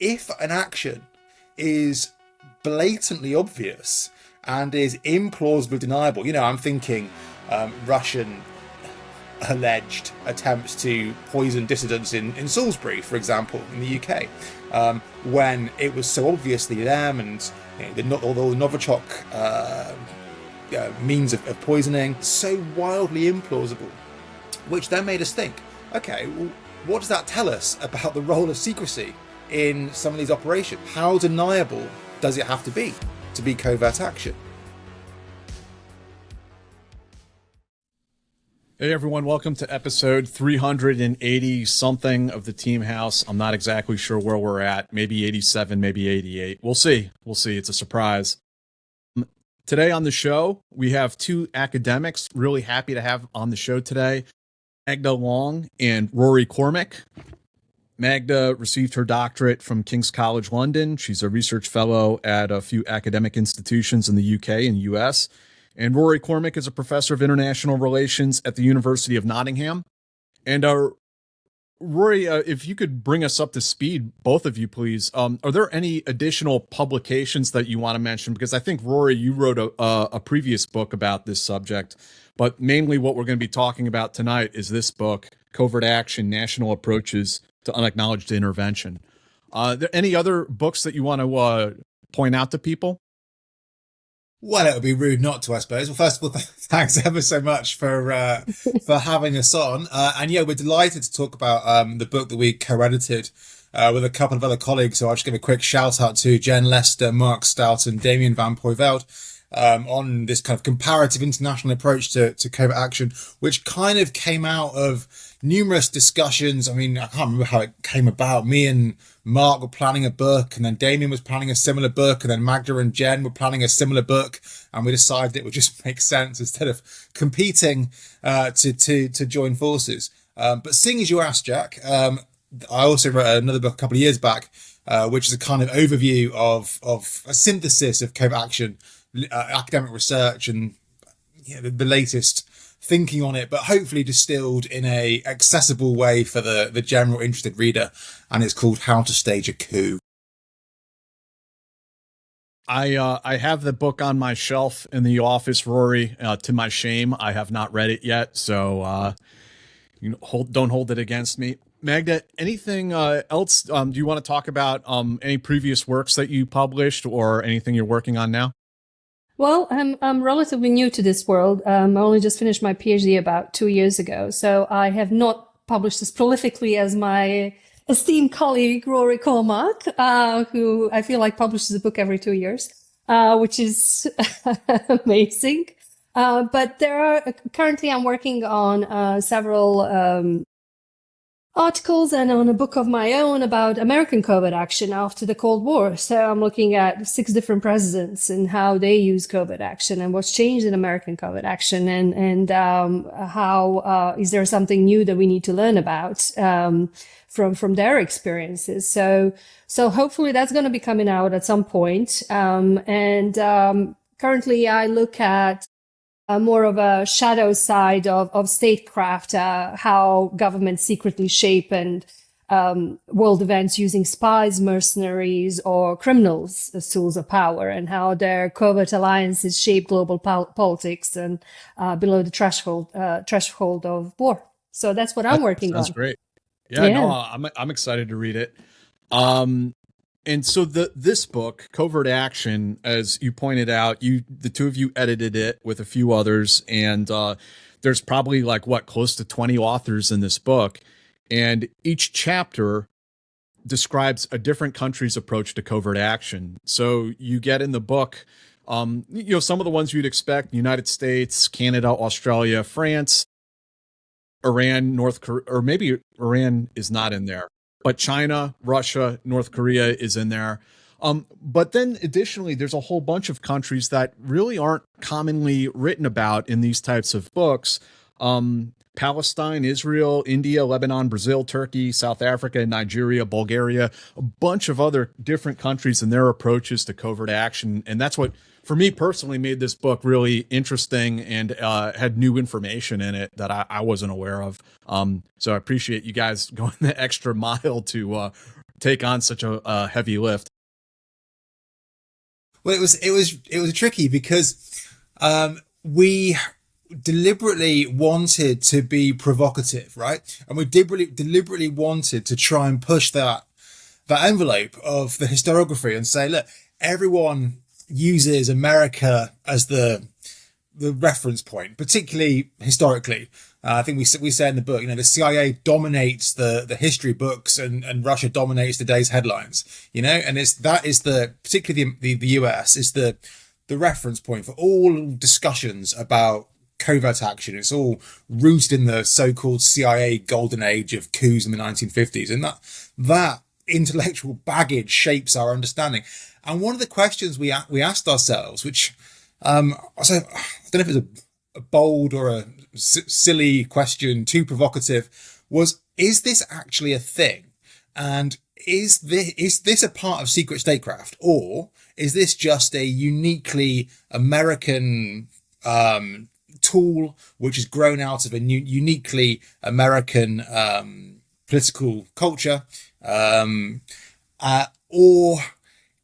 if an action is blatantly obvious and is implausibly deniable, I'm thinking Russian alleged attempts to poison dissidents in Salisbury, for example, in the UK, when it was so obviously them, and all the Novichok means of poisoning, so wildly implausible, which then made us think, okay, well, what does that tell us about the role of secrecy in some of these operations? How deniable does it have to be covert action? Hey everyone, welcome to episode 380 something of the Team House. I'm not exactly sure where we're at. Maybe 87, maybe 88. We'll see. It's a surprise. Today on the show, we have two academics. Really happy to have on the show today, Magda Long and Rory Cormack. Magda received her doctorate from King's College London. She's a research fellow at a few academic institutions in the UK and US. And Rory Cormack is a professor of international relations at the University of Nottingham. And Rory, if you could bring us up to speed, both of you, please. Are there any additional publications that you want to mention? Because I think, Rory, you wrote a previous book about this subject, but mainly what we're going to be talking about tonight is this book, Covert Action, National Approaches to Unacknowledged Intervention. Are there any other books that you want to point out to people? Well, it would be rude not to, I suppose. Well, first of all, thanks ever so much for having us on. And yeah, we're delighted to talk about the book that we co-edited with a couple of other colleagues. So I'll just give a quick shout out to Jen Lester, Mark Stout, and Damien van Poyveld on this kind of comparative international approach to covert action, which kind of came out of numerous discussions. I mean, I can't remember how it came about. Me and Mark were planning a book, and then Damien was planning a similar book, and then Magda and Jen were planning a similar book, and we decided it would just make sense instead of competing to join forces. But seeing as you asked, Jack, I also wrote another book a couple of years back, which is a kind of overview of a synthesis of covert action, academic research, and the latest thinking on it, but hopefully distilled in a accessible way for the general interested reader. And it's called How to Stage a Coup. I have the book on my shelf in the office, Rory. To my shame, I have not read it yet, so don't hold it against me. Magda, anything else? Do you want to talk about any previous works that you published or anything you're working on now? Well, I'm relatively new to this world. I only just finished my PhD about 2 years ago, so I have not published as prolifically as my esteemed colleague Rory Cormack, who I feel like publishes a book every 2 years, which is amazing. But currently I'm working on several articles and on a book of my own about American covert action after the Cold War. So I'm looking at 6 different presidents and how they use covert action and what's changed in American covert action, and how is there something new that we need to learn about from their experiences. So hopefully that's going to be coming out at some point. Currently I look at more of a shadow side of statecraft, how governments secretly shape and world events using spies, mercenaries, or criminals as tools of power, and how their covert alliances shape global politics and below the threshold of war. So that's what I'm working on. That's great. Yeah, no, I'm excited to read it. And so this book, Covert Action, as you pointed out, the two of you edited it with a few others, and there's probably close to 20 authors in this book, and each chapter describes a different country's approach to covert action. So you get in the book, some of the ones you'd expect: United States, Canada, Australia, France, Iran, North Korea, or maybe Iran is not in there. But China, Russia, North Korea is in there. But then additionally, there's a whole bunch of countries that really aren't commonly written about in these types of books. Palestine, Israel, India, Lebanon, Brazil, Turkey, South Africa, Nigeria, Bulgaria, a bunch of other different countries and their approaches to covert action. And that's what, for me personally, made this book really interesting and had new information in it that I wasn't aware of. So I appreciate you guys going the extra mile to take on such a heavy lift? Well, it was tricky because we deliberately wanted to be provocative, right? And we deliberately wanted to try and push that envelope of the historiography and say, look, everyone uses America as the reference point, particularly historically. I think we say in the book, the CIA dominates the history books and Russia dominates today's headlines, and particularly the US is the reference point for all discussions about covert action. It's all rooted in the so-called CIA golden age of coups in the 1950s. And that intellectual baggage shapes our understanding. And one of the questions we asked ourselves, which I don't know if it was a bold or a silly question, too provocative, was, is this actually a thing? And is this a part of secret statecraft? Or is this just a uniquely American tool which has grown out of a uniquely American political culture? Or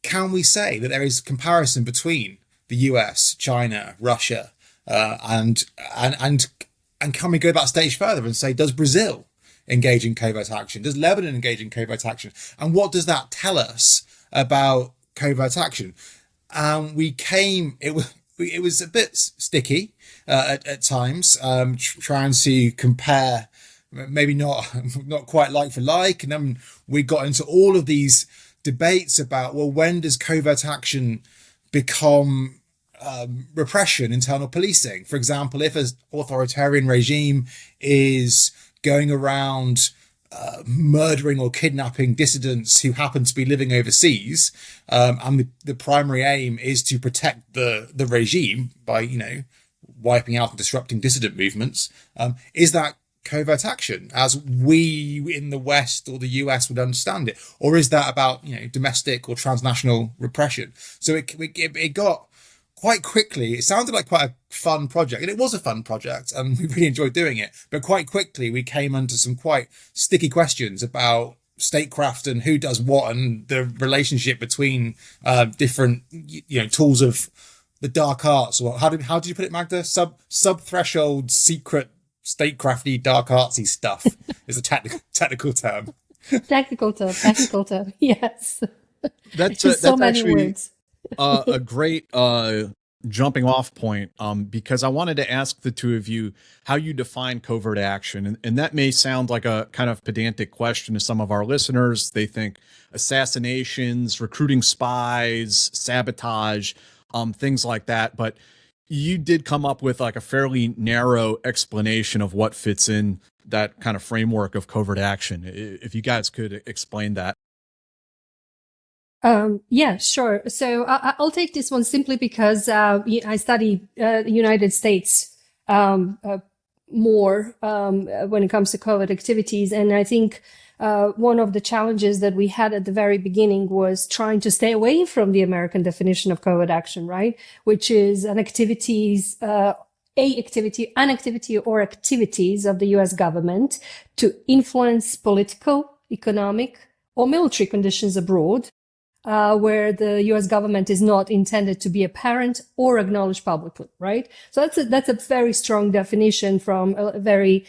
can we say that there is comparison between the US, China, Russia, and can we go that stage further and say, does Brazil engage in covert action? Does Lebanon engage in covert action? And what does that tell us about covert action? It was a bit sticky at times, trying to compare, maybe not quite like for like. And then we got into all of these debates about, well, when does covert action become repression, internal policing? For example, if an authoritarian regime is going around murdering or kidnapping dissidents who happen to be living overseas, and the primary aim is to protect the regime by wiping out and disrupting dissident movements, is that covert action as we in the West or the US would understand it? Or is that about domestic or transnational repression? So it got quite quickly, it sounded like quite a fun project, and it was a fun project, and we really enjoyed doing it. But quite quickly, we came under some quite sticky questions about statecraft and who does what, and the relationship between different, tools of the dark arts. Or how did you put it, Magda? Sub-threshold, secret, statecrafty, dark artsy stuff is a technical term. Technical term. Yes. That's many actually words. A great jumping off point, because I wanted to ask the two of you how you define covert action. And that may sound like a kind of pedantic question to some of our listeners. They think assassinations, recruiting spies, sabotage, things like that. But you did come up with like a fairly narrow explanation of what fits in that kind of framework of covert action. If you guys could explain that. Yeah, sure. So I'll take this one simply because I study the United States more when it comes to covert activities. And I think one of the challenges that we had at the very beginning was trying to stay away from the American definition of covert action, right? Which is an activity or activities of the US government to influence political, economic, or military conditions abroad, where the US government is not intended to be apparent or acknowledged publicly, right? So that's a very strong definition from a very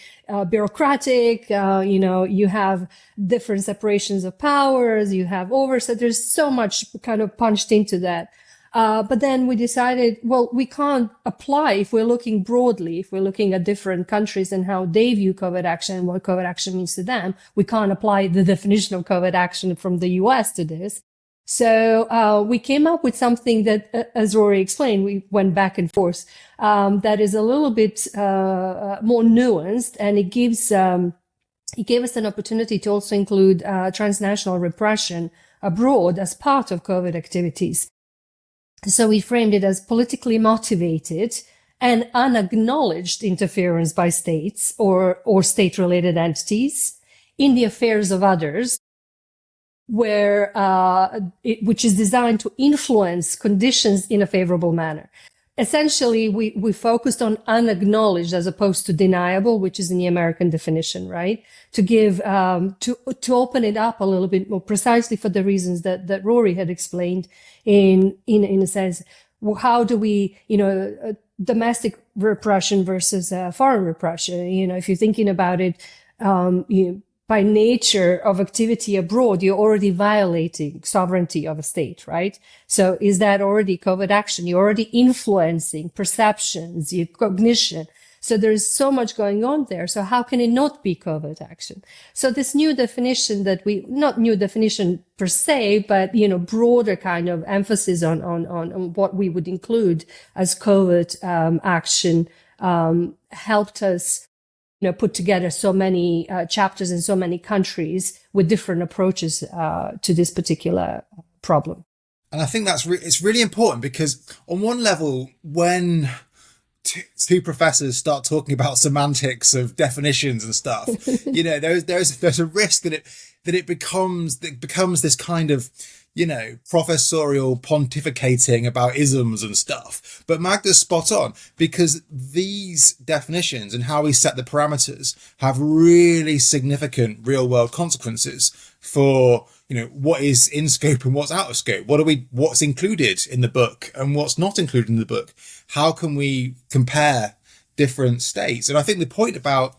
bureaucratic, you have different separations of powers, you have oversight, there's so much kind of punched into that. But then we decided, well, we can't apply, if we're looking broadly, if we're looking at different countries and how they view covert action and what covert action means to them, we can't apply the definition of covert action from the US to this. So we came up with something that, as Rory explained, we went back and forth, that is a little bit more nuanced, and it gave us an opportunity to also include transnational repression abroad as part of covert activities. So we framed it as politically motivated and unacknowledged interference by states or state-related entities in the affairs of others, which is designed to influence conditions in a favorable manner. essentially we focused on unacknowledged as opposed to deniable, which is in the American definition, right? To give, to open it up a little bit more precisely for the reasons that Rory had explained in a sense. How do we, domestic repression versus foreign repression? If you're thinking about it, by nature of activity abroad, you're already violating sovereignty of a state, right? So is that already covert action? You're already influencing perceptions, your cognition. So there's so much going on there. So how can it not be covert action? So this new definition not new definition per se, but, broader kind of emphasis on what we would include as covert action, helped us put together so many chapters in so many countries with different approaches to this particular problem. And I think it's really important because on one level, when two professors start talking about semantics of definitions and stuff, there's a risk that it becomes this kind of professorial pontificating about isms and stuff. But Magda's spot on, because these definitions and how we set the parameters have really significant real world consequences for, what is in scope and what's out of scope. What's included in the book and what's not included in the book? How can we compare different states? And I think the point about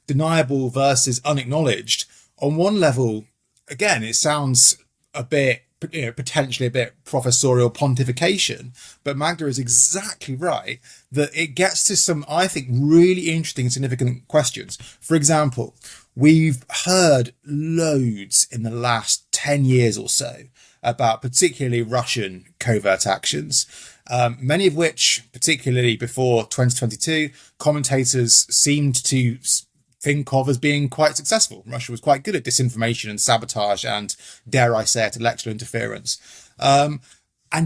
deniable versus unacknowledged, on one level, again, it sounds a bit, potentially a bit professorial pontification, but Magda is exactly right that it gets to some, I think, really interesting, significant questions. For example, we've heard loads in the last 10 years or so about particularly Russian covert actions, many of which, particularly before 2022, commentators seemed to think of as being quite successful. Russia was quite good at disinformation and sabotage and, dare I say it, electoral interference. And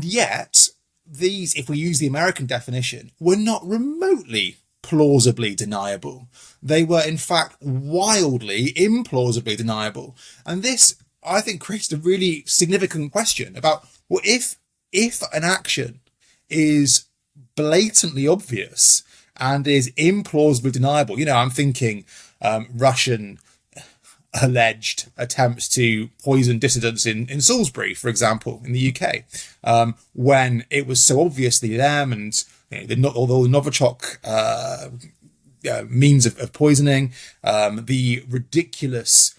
yet, these, if we use the American definition, were not remotely plausibly deniable. They were, in fact, wildly, implausibly deniable. And this, I think, creates a really significant question about, well, if an action is blatantly obvious and is implausibly deniable, I'm thinking Russian alleged attempts to poison dissidents in Salisbury, for example, in the UK, when it was so obviously them, and all the Novichok means of poisoning, the ridiculous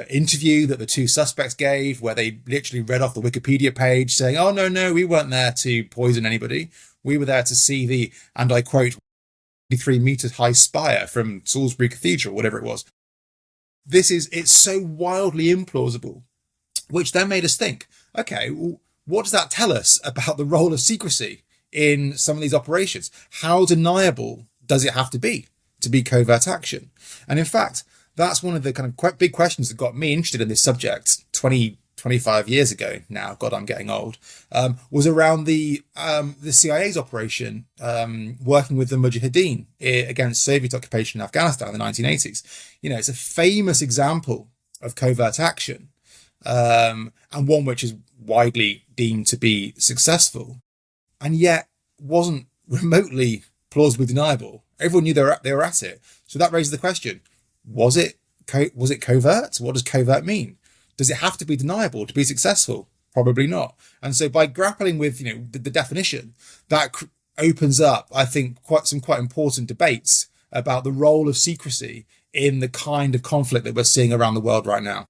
interview that the two suspects gave, where they literally read off the Wikipedia page saying, "Oh no, we weren't there to poison anybody. We were there to see the," and I quote, 3-meter high spire from Salisbury Cathedral, whatever it was. It's so wildly implausible, which then made us think, okay, well, what does that tell us about the role of secrecy in some of these operations? How deniable does it have to be covert action? And in fact, that's one of the kind of quite big questions that got me interested in this subject 25 years ago now, God, I'm getting old, was around the CIA's operation working with the Mujahideen against Soviet occupation in Afghanistan in the 1980s. It's a famous example of covert action, and one which is widely deemed to be successful, and yet wasn't remotely plausibly deniable. Everyone knew they were at it. So that raises the question, was it covert? What does covert mean? Does it have to be deniable to be successful? Probably not. And so by grappling with, the definition, that opens up, I think, some quite important debates about the role of secrecy in the kind of conflict that we're seeing around the world right now.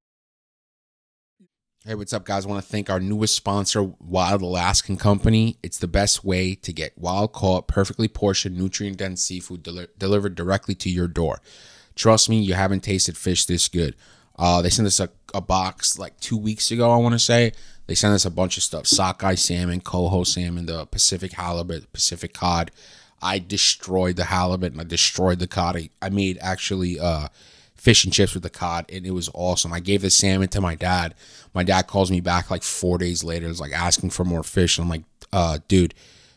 Hey, what's up, guys? I want to thank our newest sponsor, Wild Alaskan Company. It's the best way to get wild-caught, perfectly portioned, nutrient-dense seafood delivered directly to your door. Trust me, you haven't tasted fish this good. They sent us a box like 2 weeks ago, I want to say. They sent us a bunch of stuff. Sockeye salmon, coho salmon, the Pacific halibut, Pacific cod. I destroyed the halibut and I destroyed the cod. I made actually fish and chips with the cod, and it was awesome. I gave the salmon to my dad. My dad calls me back like 4 days later. It's like asking for more fish. And I'm like, dude,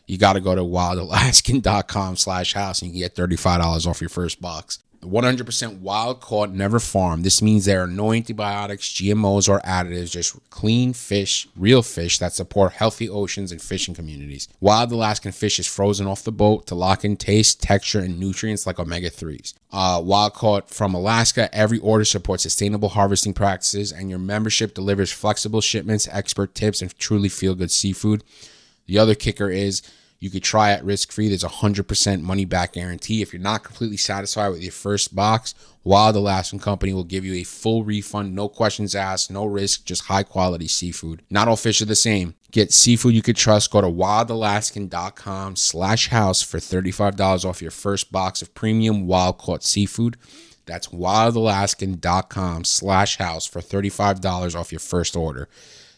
you got to go to wildalaskan.com/house and you can get $35 off your first box. 100% wild caught, never farmed. This means there are no antibiotics, GMOs, or additives, just clean fish, real fish that support healthy oceans and fishing communities. Wild Alaskan fish is frozen off the boat to lock in taste, texture, and nutrients like omega-3s. Wild caught from Alaska, every order supports sustainable harvesting practices, and your membership delivers flexible shipments, expert tips, and truly feel-good seafood. The other kicker is you could try it risk-free. There's a 100% money-back guarantee. If you're not completely satisfied with your first box, Wild Alaskan Company will give you a full refund, no questions asked, no risk, just high-quality seafood. Not all fish are the same. Get seafood you could trust. Go to wildalaskan.com/house for $35 off your first box of premium wild-caught seafood. That's wildalaskan.com/house for $35 off your first order.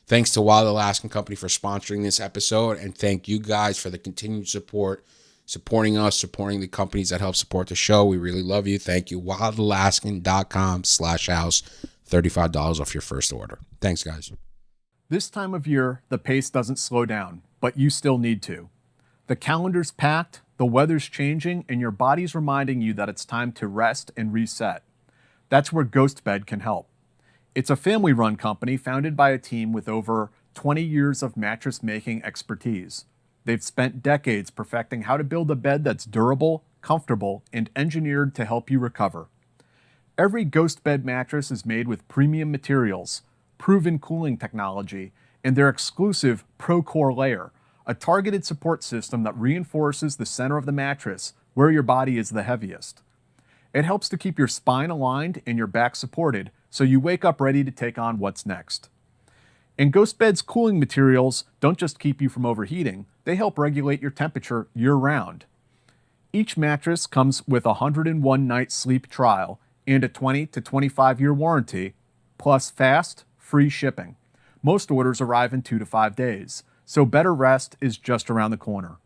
Thanks to Wild Alaskan Company for sponsoring this episode, and thank you guys for the continued support, supporting us, supporting the companies that help support the show. We really love you. Thank you. wildalaskan.com/house, $35 off your first order. Thanks, guys. This time of year, the pace doesn't slow down, but you still need to. The calendar's packed, the weather's changing, and your body's reminding you that it's time to rest and reset. That's where GhostBed can help. It's a family-run company founded by a team with over 20 years of mattress-making expertise. They've spent decades perfecting how to build a bed that's durable, comfortable, and engineered to help you recover. Every GhostBed mattress is made with premium materials, proven cooling technology, and their exclusive ProCore layer, a targeted support system that reinforces the center of the mattress where your body is the heaviest. It helps to keep your spine aligned and your back supported, so you wake up ready to take on what's next. And GhostBed's cooling materials don't just keep you from overheating, they help regulate your temperature year-round. Each mattress comes with a 101-night sleep trial and a 20 to 25-year warranty, plus fast, free shipping. Most orders arrive in 2 to 5 days, so better rest is just around the corner.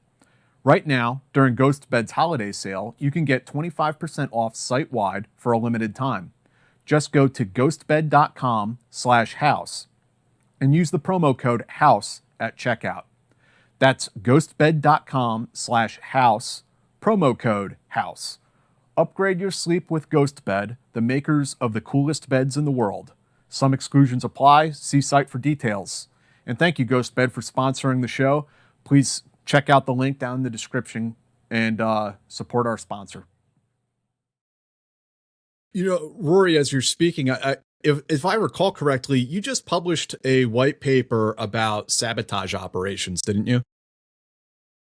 Right now, during GhostBed's holiday sale, you can get 25% off site-wide for a limited time. Just go to ghostbed.com/house and use the promo code HOUSE at checkout. That's ghostbed.com/house, promo code HOUSE. Upgrade your sleep with GhostBed, the makers of the coolest beds in the world. Some exclusions apply. See site for details. And thank you, GhostBed, for sponsoring the show. Please check out the link down in the description and support our sponsor. You know, Rory, as you're speaking, if I recall correctly, you just published a white paper about sabotage operations, didn't you?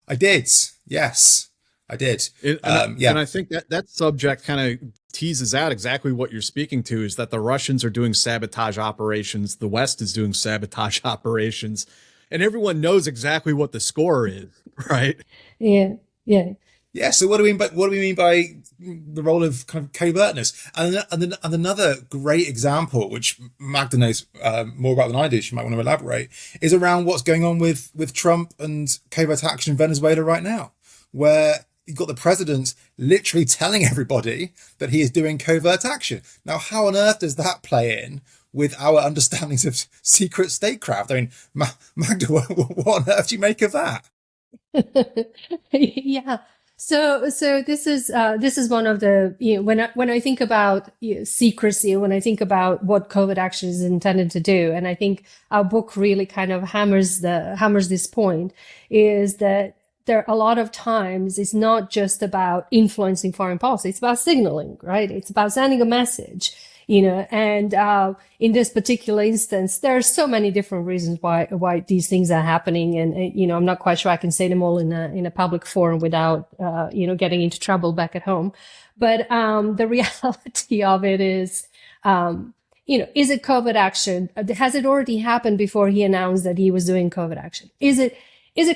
I did. Yes, I did. And I think that subject kind of teases out exactly what you're speaking to, is that the Russians are doing sabotage operations. The West is doing sabotage operations, and everyone knows exactly what the score is, right? Yeah. Yeah. So what do we mean by the role of kind of covertness? And another great example, which Magda knows more about than I do, she might want to elaborate, is around what's going on with Trump and covert action in Venezuela right now, where you've got the president literally telling everybody that he is doing covert action. Now, how on earth does that play in with our understandings of secret statecraft? I mean, Magda, what on earth do you make of that? Yeah. So this is one of the, when I think about secrecy, when I think about what covert action is intended to do, and I think our book really kind of hammers this point, is that there a lot of times it's not just about influencing foreign policy, it's about signaling, right? It's about sending a message. And in this particular instance, there are so many different reasons why these things are happening. And, I'm not quite sure I can say them all in a public forum without, getting into trouble back at home. But, the reality of it is, is it covert action? Has it already happened before he announced that he was doing covert action? Is it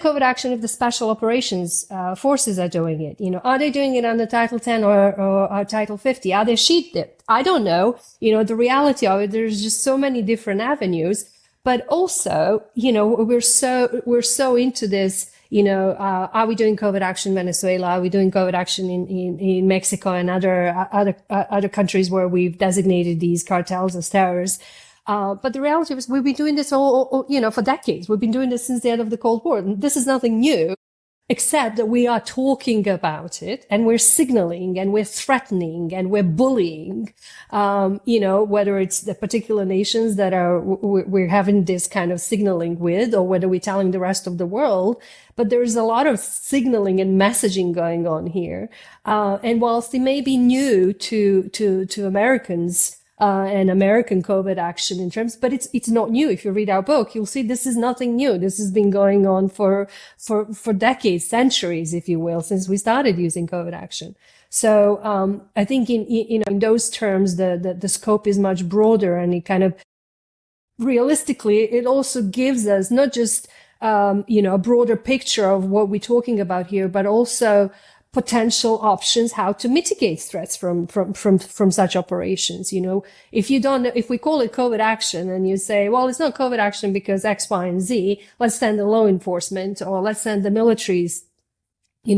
covert action if the special operations forces are doing it? Are they doing it under Title 10 or Title 50? Are they sheeped? I don't know. The reality of it, there's just so many different avenues. But also, we're so into this. Are we doing covert action in Venezuela? Are we doing covert action in Mexico and other countries where we've designated these cartels as terrorists? But the reality is we've been doing this all, for decades. We've been doing this since the end of the Cold War. And this is nothing new. except that we are talking about it and we're signaling and we're threatening and we're bullying, whether it's the particular nations that we're having this kind of signaling with, or whether we're telling the rest of the world. But there's a lot of signaling and messaging going on here. And whilst it may be new to Americans, and American covert action in terms, but it's not new. If you read our book, you'll see this is nothing new. This has been going on for decades, centuries, if you will, since we started using covert action. So, I think in those terms, the scope is much broader, and it kind of realistically, it also gives us not just, a broader picture of what we're talking about here, but also potential options how to mitigate threats from such operations. If we call it covert action and you say, well, it's not covert action because X, Y, and Z, let's send the law enforcement, or let's send the military's,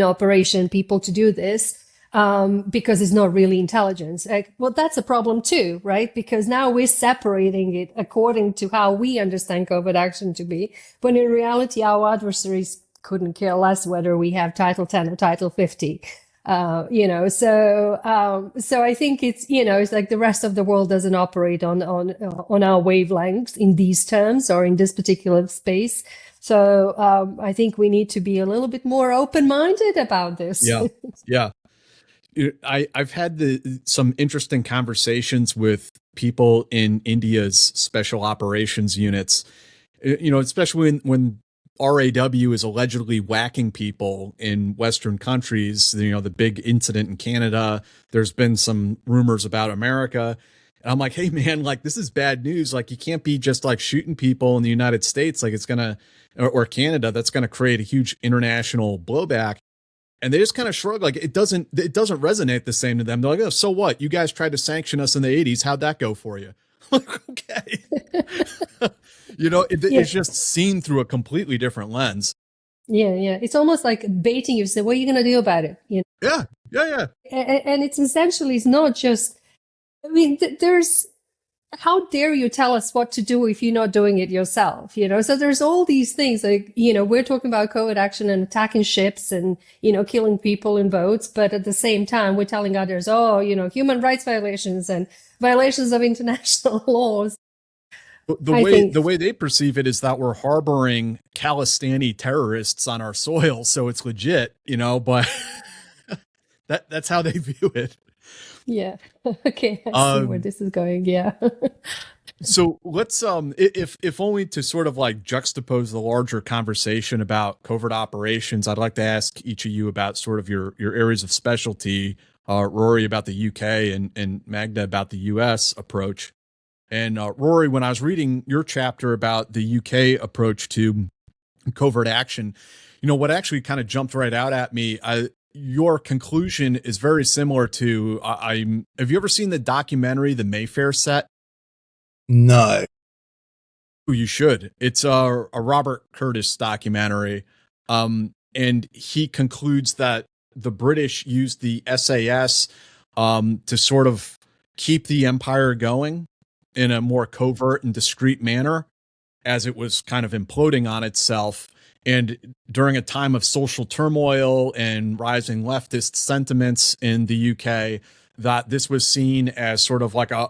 operation people to do this, because it's not really intelligence. Well, that's a problem too, right? Because now we're separating it according to how we understand covert action to be, when in reality, our adversaries couldn't care less whether we have Title 10 or Title 50. So I think it's like the rest of the world doesn't operate on our wavelengths in these terms or in this particular space. So, I think we need to be a little bit more open-minded about this. Yeah. Yeah. I've had some interesting conversations with people in India's special operations units, especially when RAW is allegedly whacking people in Western countries. The big incident in Canada. There's been some rumors about America. And I'm like, hey man, like this is bad news. Like you can't be just like shooting people in the United States. Like it's or Canada, that's going to create a huge international blowback. And they just kind of shrug, like it doesn't resonate the same to them. They're like, oh, so what? You guys tried to sanction us in the 80s. How'd that go for you? Like, okay. It's just seen through a completely different lens. Yeah. It's almost like baiting you. Say, what are you going to do about it? Yeah. And it's essentially, it's not just, there's, how dare you tell us what to do if you're not doing it yourself? So there's all these things like, we're talking about covert action and attacking ships and, killing people in boats. But at the same time, we're telling others, human rights violations and violations of international laws. The way they perceive it is that we're harboring Khalistani terrorists on our soil. So it's legit, but that's how they view it. Yeah. Okay. I see where this is going. Yeah. So let's, if only to sort of like juxtapose the larger conversation about covert operations, I'd like to ask each of you about sort of your areas of specialty, Rory about the UK and Magda about the US approach. And Rory, when I was reading your chapter about the UK approach to covert action, what actually kind of jumped right out at me, your conclusion is very similar to, have you ever seen the documentary, The Mayfair Set? No. You should. It's a Robert Curtis documentary. And he concludes that the British used the SAS to sort of keep the empire going in a more covert and discreet manner as it was kind of imploding on itself. And during a time of social turmoil and rising leftist sentiments in the UK, that this was seen as sort of like a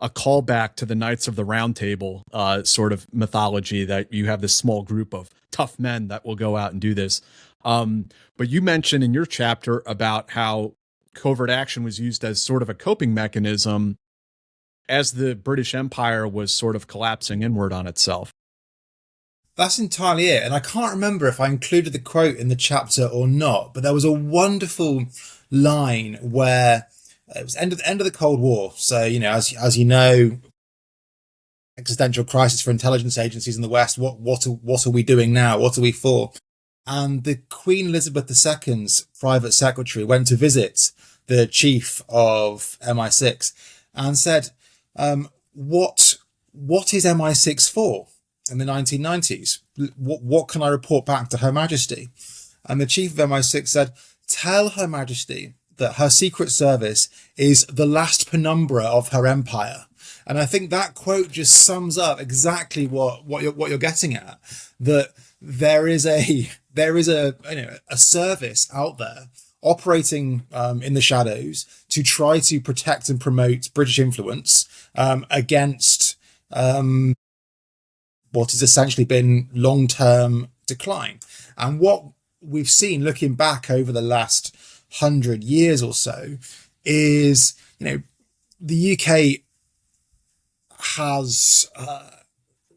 callback to the Knights of the Round Table sort of mythology, that you have this small group of tough men that will go out and do this. But you mentioned in your chapter about how covert action was used as sort of a coping mechanism as the British Empire was sort of collapsing inward on itself. That's entirely it. And I can't remember if I included the quote in the chapter or not, but there was a wonderful line where it was end of the Cold War. So, as you know, existential crisis for intelligence agencies in the West. What are we doing now? What are we for? And the Queen Elizabeth II's private secretary went to visit the chief of MI6 and said, what is MI6 for in the 1990s? What can I report back to Her Majesty? And the chief of MI6 said, tell Her Majesty that her secret service is the last penumbra of her empire. And I think that quote just sums up exactly what you're getting at, that there is a a service out there operating in the shadows to try to protect and promote British influence against what has essentially been long-term decline. And what we've seen looking back over the last 100 years or so is, the UK has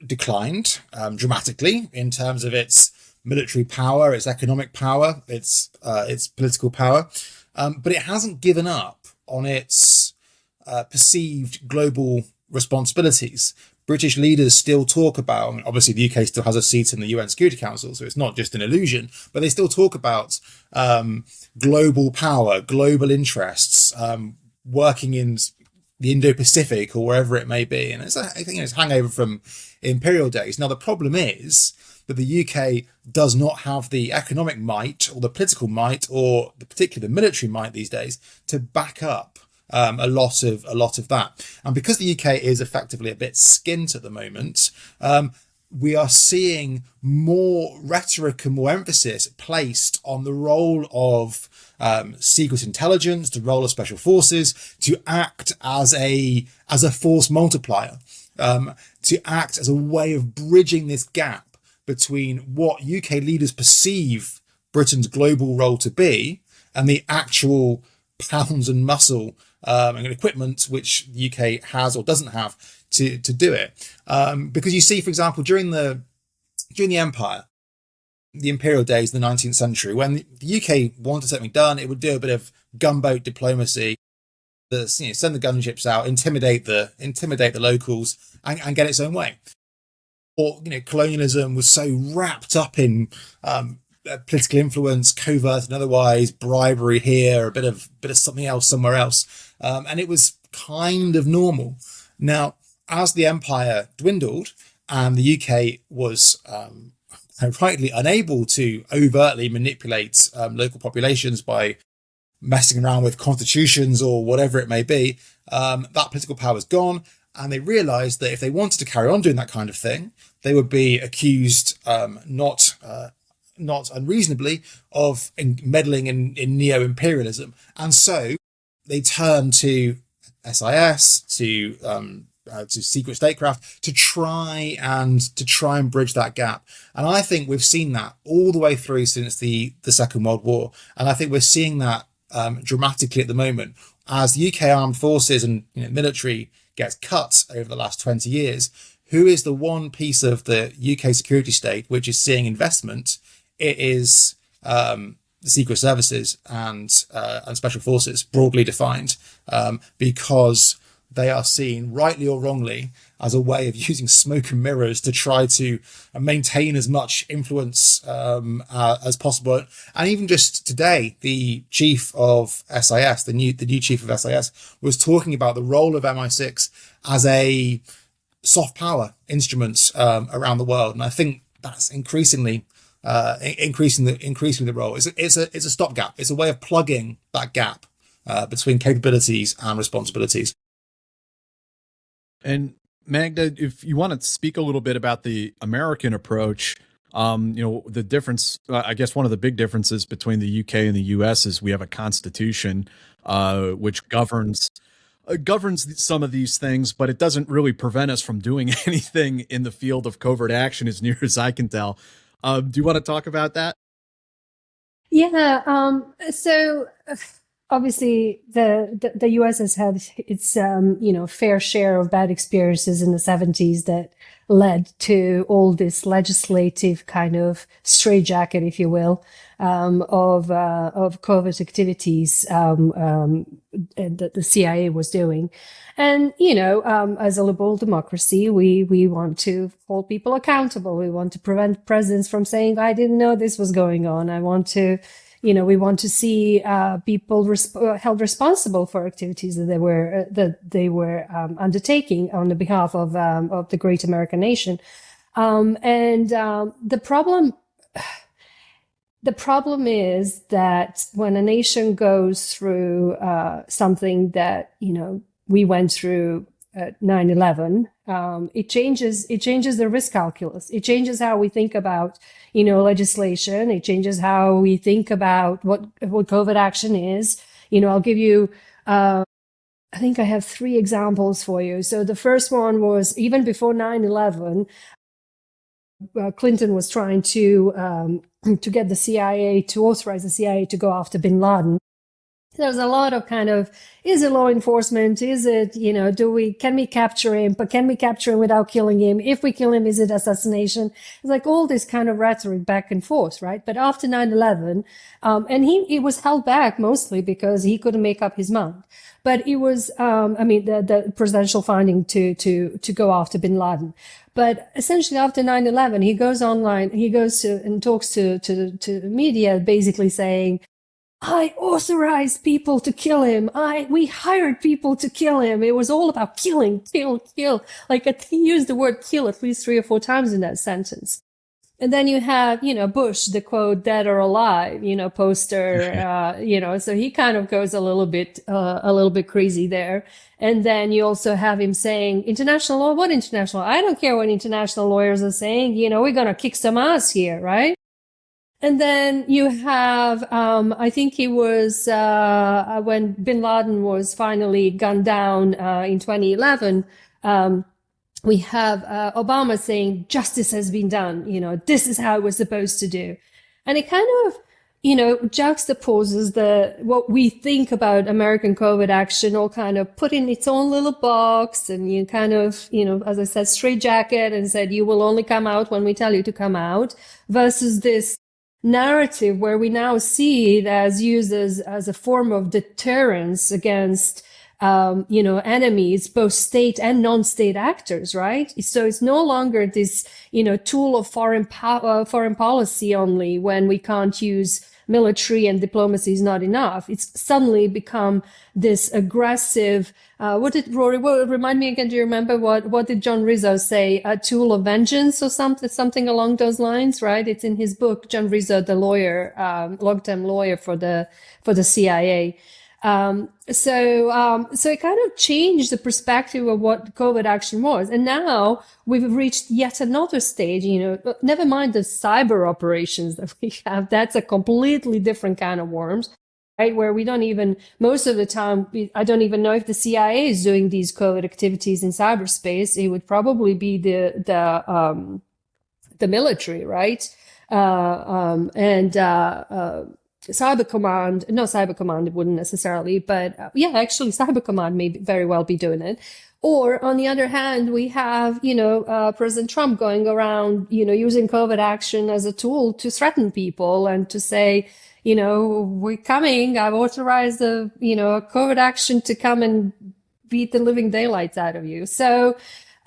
declined dramatically in terms of its military power, its economic power, its political power, but it hasn't given up on its perceived global responsibilities. British leaders still talk about, obviously the UK still has a seat in the UN Security Council, so it's not just an illusion, but they still talk about global power, global interests, working in the Indo-Pacific or wherever it may be. And I think it's hangover from imperial days. Now, the problem is that the UK does not have the economic might or the political might or particularly the military might these days to back up a lot of that. And because the UK is effectively a bit skint at the moment, we are seeing more rhetoric and more emphasis placed on the role of secret intelligence, the role of special forces to act as a force multiplier, to act as a way of bridging this gap between what UK leaders perceive Britain's global role to be and the actual pounds and muscle and equipment which the UK has or doesn't have to do it. Because you see, for example, during the Empire, the imperial days of the 19th century, when the UK wanted something done, it would do a bit of gunboat diplomacy, send the gunships out, intimidate the locals, and get its own way. Or colonialism was so wrapped up in political influence, covert and otherwise, bribery here, a bit of something else somewhere else, and it was kind of normal. Now, as the empire dwindled and the UK was rightly unable to overtly manipulate local populations by messing around with constitutions or whatever it may be, that political power is gone. And they realized that if they wanted to carry on doing that kind of thing, they would be accused, not unreasonably, of meddling in neo-imperialism. And so they turned to SIS, to secret statecraft, to try and bridge that gap. And I think we've seen that all the way through since the Second World War. And I think we're seeing that dramatically at the moment as the UK armed forces and military gets cut over the last 20 years. Who is the one piece of the UK security state which is seeing investment? It is the secret services and special forces, broadly defined, because they are seen, rightly or wrongly, as a way of using smoke and mirrors to try to maintain as much influence as possible. And even just today, the chief of SIS, the new chief of SIS, was talking about the role of MI6 as a soft power instrument around the world. And I think that's increasingly the role. It's a stopgap. It's a way of plugging that gap between capabilities and responsibilities. And Magda, if you want to speak a little bit about the American approach, the difference, I guess one of the big differences between the UK and the US is we have a constitution which governs some of these things, but it doesn't really prevent us from doing anything in the field of covert action, as near as I can tell. Do you want to talk about that? Yeah. So obviously the US has had its fair share of bad experiences in the 70s that led to all this legislative kind of straitjacket, if you will, of covert activities that the CIA was doing. And, as a liberal democracy, we want to hold people accountable. We want to prevent presidents from saying, I didn't know this was going on. I want to, we want to see people held responsible for activities that they were undertaking on the behalf of the great American nation. The problem is that when a nation goes through something that we went through 9/11. It changes the risk calculus. It changes how we think about, legislation. It changes how we think about what COVID action is. I'll give you, I think I have 3 examples for you. So the first one was even before 9/11, Clinton was trying to get the CIA, to authorize the CIA to go after bin Laden. There's a lot of kind of, is it law enforcement? Is it, can we capture him? But can we capture him without killing him? If we kill him, is it assassination? It's like all this kind of rhetoric back and forth, right? But after 9/11, and he was held back mostly because he couldn't make up his mind. But it was, the presidential finding to go after bin Laden. But essentially after 9/11, he goes online, he goes to and talks to the media, basically saying, I authorized people to kill him. We hired people to kill him. It was all about killing, kill. Like he used the word kill at least 3 or 4 times in that sentence. And then you have, Bush, the quote, dead or alive, poster, so he kind of goes a little bit crazy there. And then you also have him saying, international law, what international law? I don't care what international lawyers are saying. We're going to kick some ass here, right? And then you have, I think it was, when bin Laden was finally gunned down, in 2011, we have, Obama saying justice has been done. This is how it was supposed to do. And it kind of, juxtaposes what we think about American COVID action, all kind of put in its own little box, and you kind of, as I said, straitjacket, and said, you will only come out when we tell you to come out, versus this narrative where we now see it as used as a form of deterrence against, enemies, both state and non-state actors, right? So it's no longer this, tool of foreign policy only when we can't use military and diplomacy is not enough. It's suddenly become this aggressive, Rory, remind me again, do you remember what did John Rizzo say? A tool of vengeance or something along those lines, right? It's in his book, John Rizzo, the lawyer, long-term lawyer for the CIA. So it kind of changed the perspective of what COVID action was. And now we've reached yet another stage, never mind the cyber operations that we have. That's a completely different kind of worms, right? Where we don't even, most of the time, I don't even know if the CIA is doing these COVID activities in cyberspace. It would probably be the military, right? Cyber Command, no, Cyber Command, it wouldn't necessarily, but actually Cyber Command may very well be doing it. Or on the other hand, we have, President Trump going around, using COVID action as a tool to threaten people and to say, we're coming, I've authorized a COVID action to come and beat the living daylights out of you. So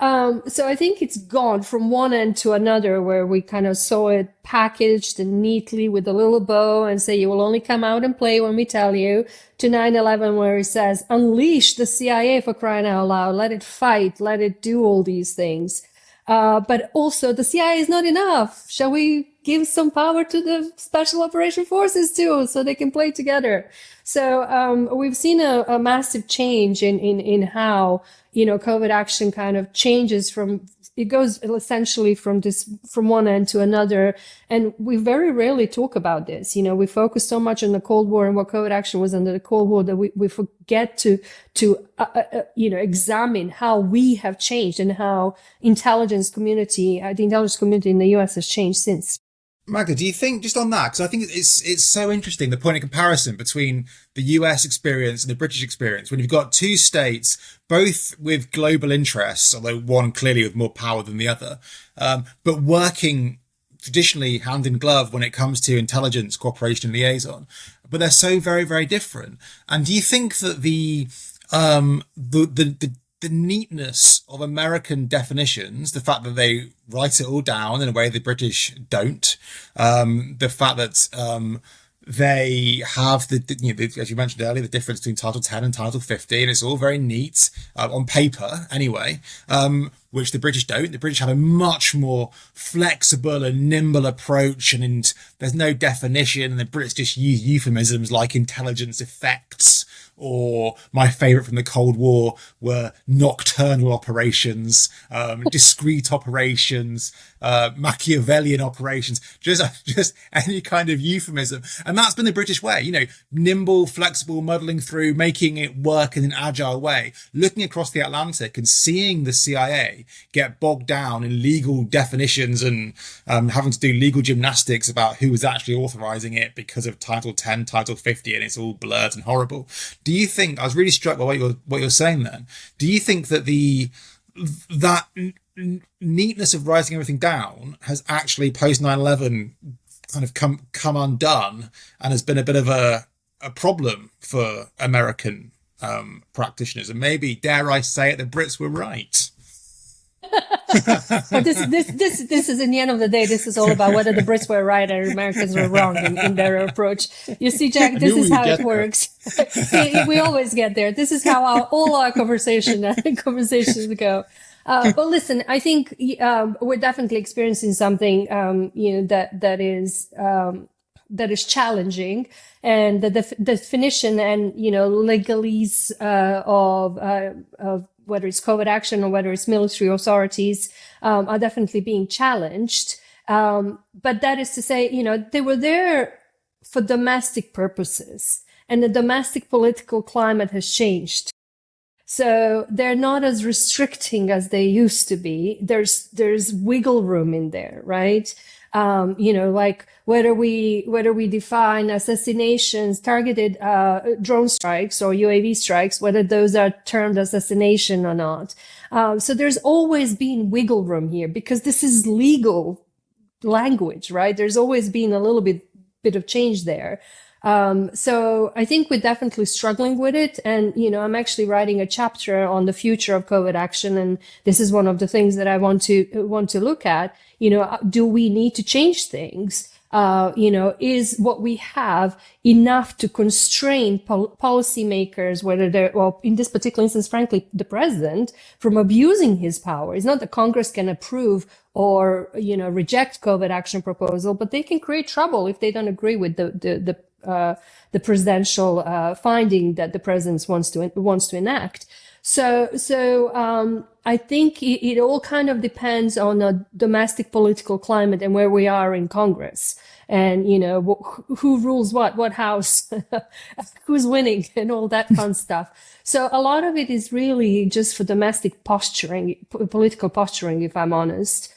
I think it's gone from one end to another, where we kind of saw it packaged and neatly with a little bow and say, you will only come out and play when we tell you, to 9/11, where it says, unleash the CIA, for crying out loud, let it fight, let it do all these things. But also the CIA is not enough. Shall we give some power to the Special Operation Forces too, so they can play together? So, we've seen a massive change in how, COVID action kind of changes it goes essentially from one end to another. And we very rarely talk about this. We focus so much on the Cold War and what COVID action was under the Cold War that we forget to examine how we have changed and how the intelligence community in the US has changed since. Magda, do you think, just on that, because I think it's so interesting, the point of comparison between the US experience and the British experience, when you've got 2 states, both with global interests, although one clearly with more power than the other, but working traditionally hand in glove when it comes to intelligence, cooperation, and liaison, but they're so very, very different. And do you think that the neatness of American definitions, the fact that they write it all down in a way the British don't, the fact that they have as you mentioned earlier, the difference between Title 10 and Title 50, and it's all very neat on paper anyway. which the British don't. The British have a much more flexible and nimble approach, and there's no definition, and the Brits just use euphemisms like intelligence effects, or my favorite from the Cold War were nocturnal operations, discrete operations, Machiavellian operations, just any kind of euphemism. And that's been the British way, you know, nimble, flexible, muddling through, making it work in an agile way, looking across the Atlantic and seeing the CIA get bogged down in legal definitions and having to do legal gymnastics about who was actually authorizing it because of Title 10, Title 50, and it's all blurred and horrible. Do you think, I was really struck by what you're saying then, do you think that that neatness of writing everything down has actually post 9/11 kind of come undone and has been a bit of a problem for American practitioners? And maybe, dare I say it, the Brits were right. But this is, in the end of the day, this is all about whether the Brits were right or Americans were wrong in their approach. You see, Jack, this is how it works. We always get there. This is how all our conversations go. But listen, I think we're definitely experiencing something, you know, that is challenging, and the definition and, you know, legalese of whether it's covert action or whether it's military authorities, are definitely being challenged. But that is to say, you know, they were there for domestic purposes, and the domestic political climate has changed. So they're not as restricting as they used to be. There's wiggle room in there, right? You know, like whether we define assassinations, targeted drone strikes or UAV strikes, whether those are termed assassination or not. So there's always been wiggle room here because this is legal language, right? There's always been a little bit of change there. So I think we're definitely struggling with it. And, you know, I'm actually writing a chapter on the future of covert action. And this is one of the things that I want to look at. You know, do we need to change things? You know, is what we have enough to constrain policymakers, whether they're, well, in this particular instance, frankly, the president, from abusing his power? It's not that Congress can approve or, you know, reject covert action proposal, but they can create trouble if they don't agree with the presidential finding that the president wants to enact. So I think it all kind of depends on a domestic political climate and where we are in Congress, and, you know, who rules what house, who's winning, and all that fun stuff. So a lot of it is really just for domestic posturing, political posturing, if I'm honest.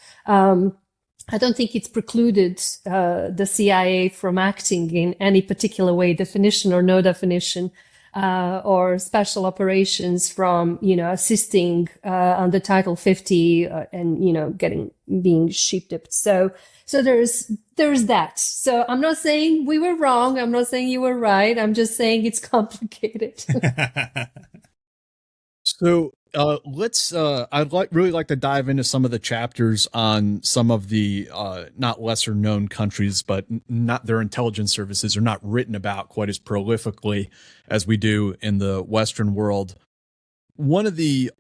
I don't think it's precluded the CIA from acting in any particular way, definition or no definition, or special operations from, you know, assisting under Title 50 and, you know, being sheep-dipped. So there's that. So I'm not saying we were wrong. I'm not saying you were right. I'm just saying it's complicated. So let's. I'd really like to dive into some of the chapters on some of the not lesser known countries, but not their intelligence services are not written about quite as prolifically as we do in the Western world. One of the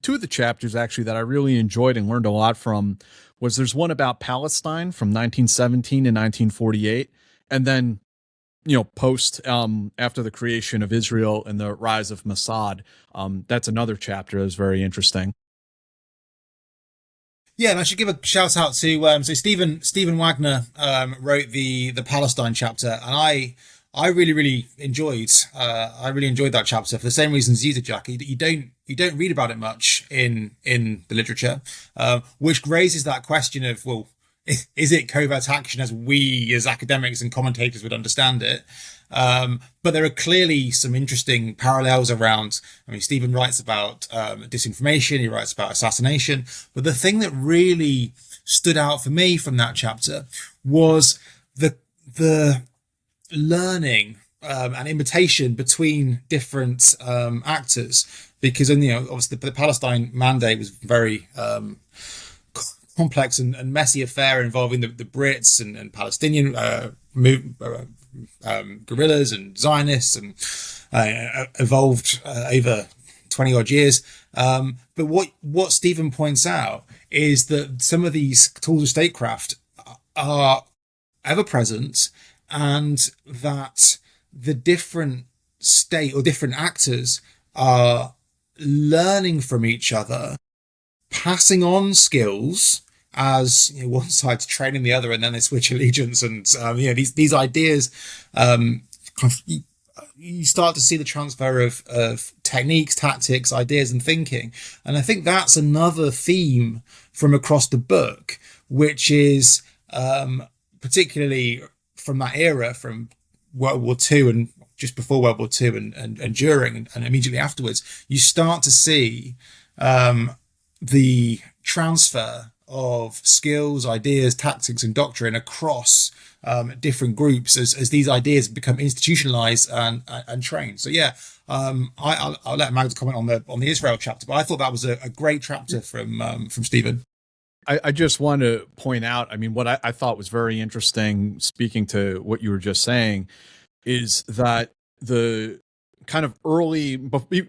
two of the chapters actually that I really enjoyed and learned a lot from was there's one about Palestine from 1917 to 1948, and then, you know, post after the creation of Israel and the rise of Mossad. That's another chapter that's very interesting. Yeah, and I should give a shout out to so Stephen Wagner wrote the Palestine chapter, and I really enjoyed that chapter for the same reasons you did, Jack. You don't read about it much in the literature, which raises that question of, well, is it covert action as we as academics and commentators would understand it? But there are clearly some interesting parallels around. I mean, Stephen writes about disinformation, he writes about assassination, but the thing that really stood out for me from that chapter was the learning and imitation between different actors, because, you know, obviously the Palestine Mandate was very complex and messy affair involving the Brits and Palestinian guerrillas and Zionists, and evolved over 20 odd years. But what Stephen points out is that some of these tools of statecraft are ever present, and that the different state or different actors are learning from each other, passing on skills as one side's training the other, and then they switch allegiance, and these ideas you start to see the transfer of techniques, tactics, ideas, and thinking. And I think that's another theme from across the book, which is particularly from that era, from World War II and just before World War II and during and immediately afterwards, you start to see the transfer of skills, ideas, tactics, and doctrine across different groups as these ideas become institutionalized and trained. So I'll let Magda comment on the Israel chapter, but I thought that was a great chapter from Stephen. I just want to point out, I mean, what I thought was very interesting, speaking to what you were just saying, is that the kind of early,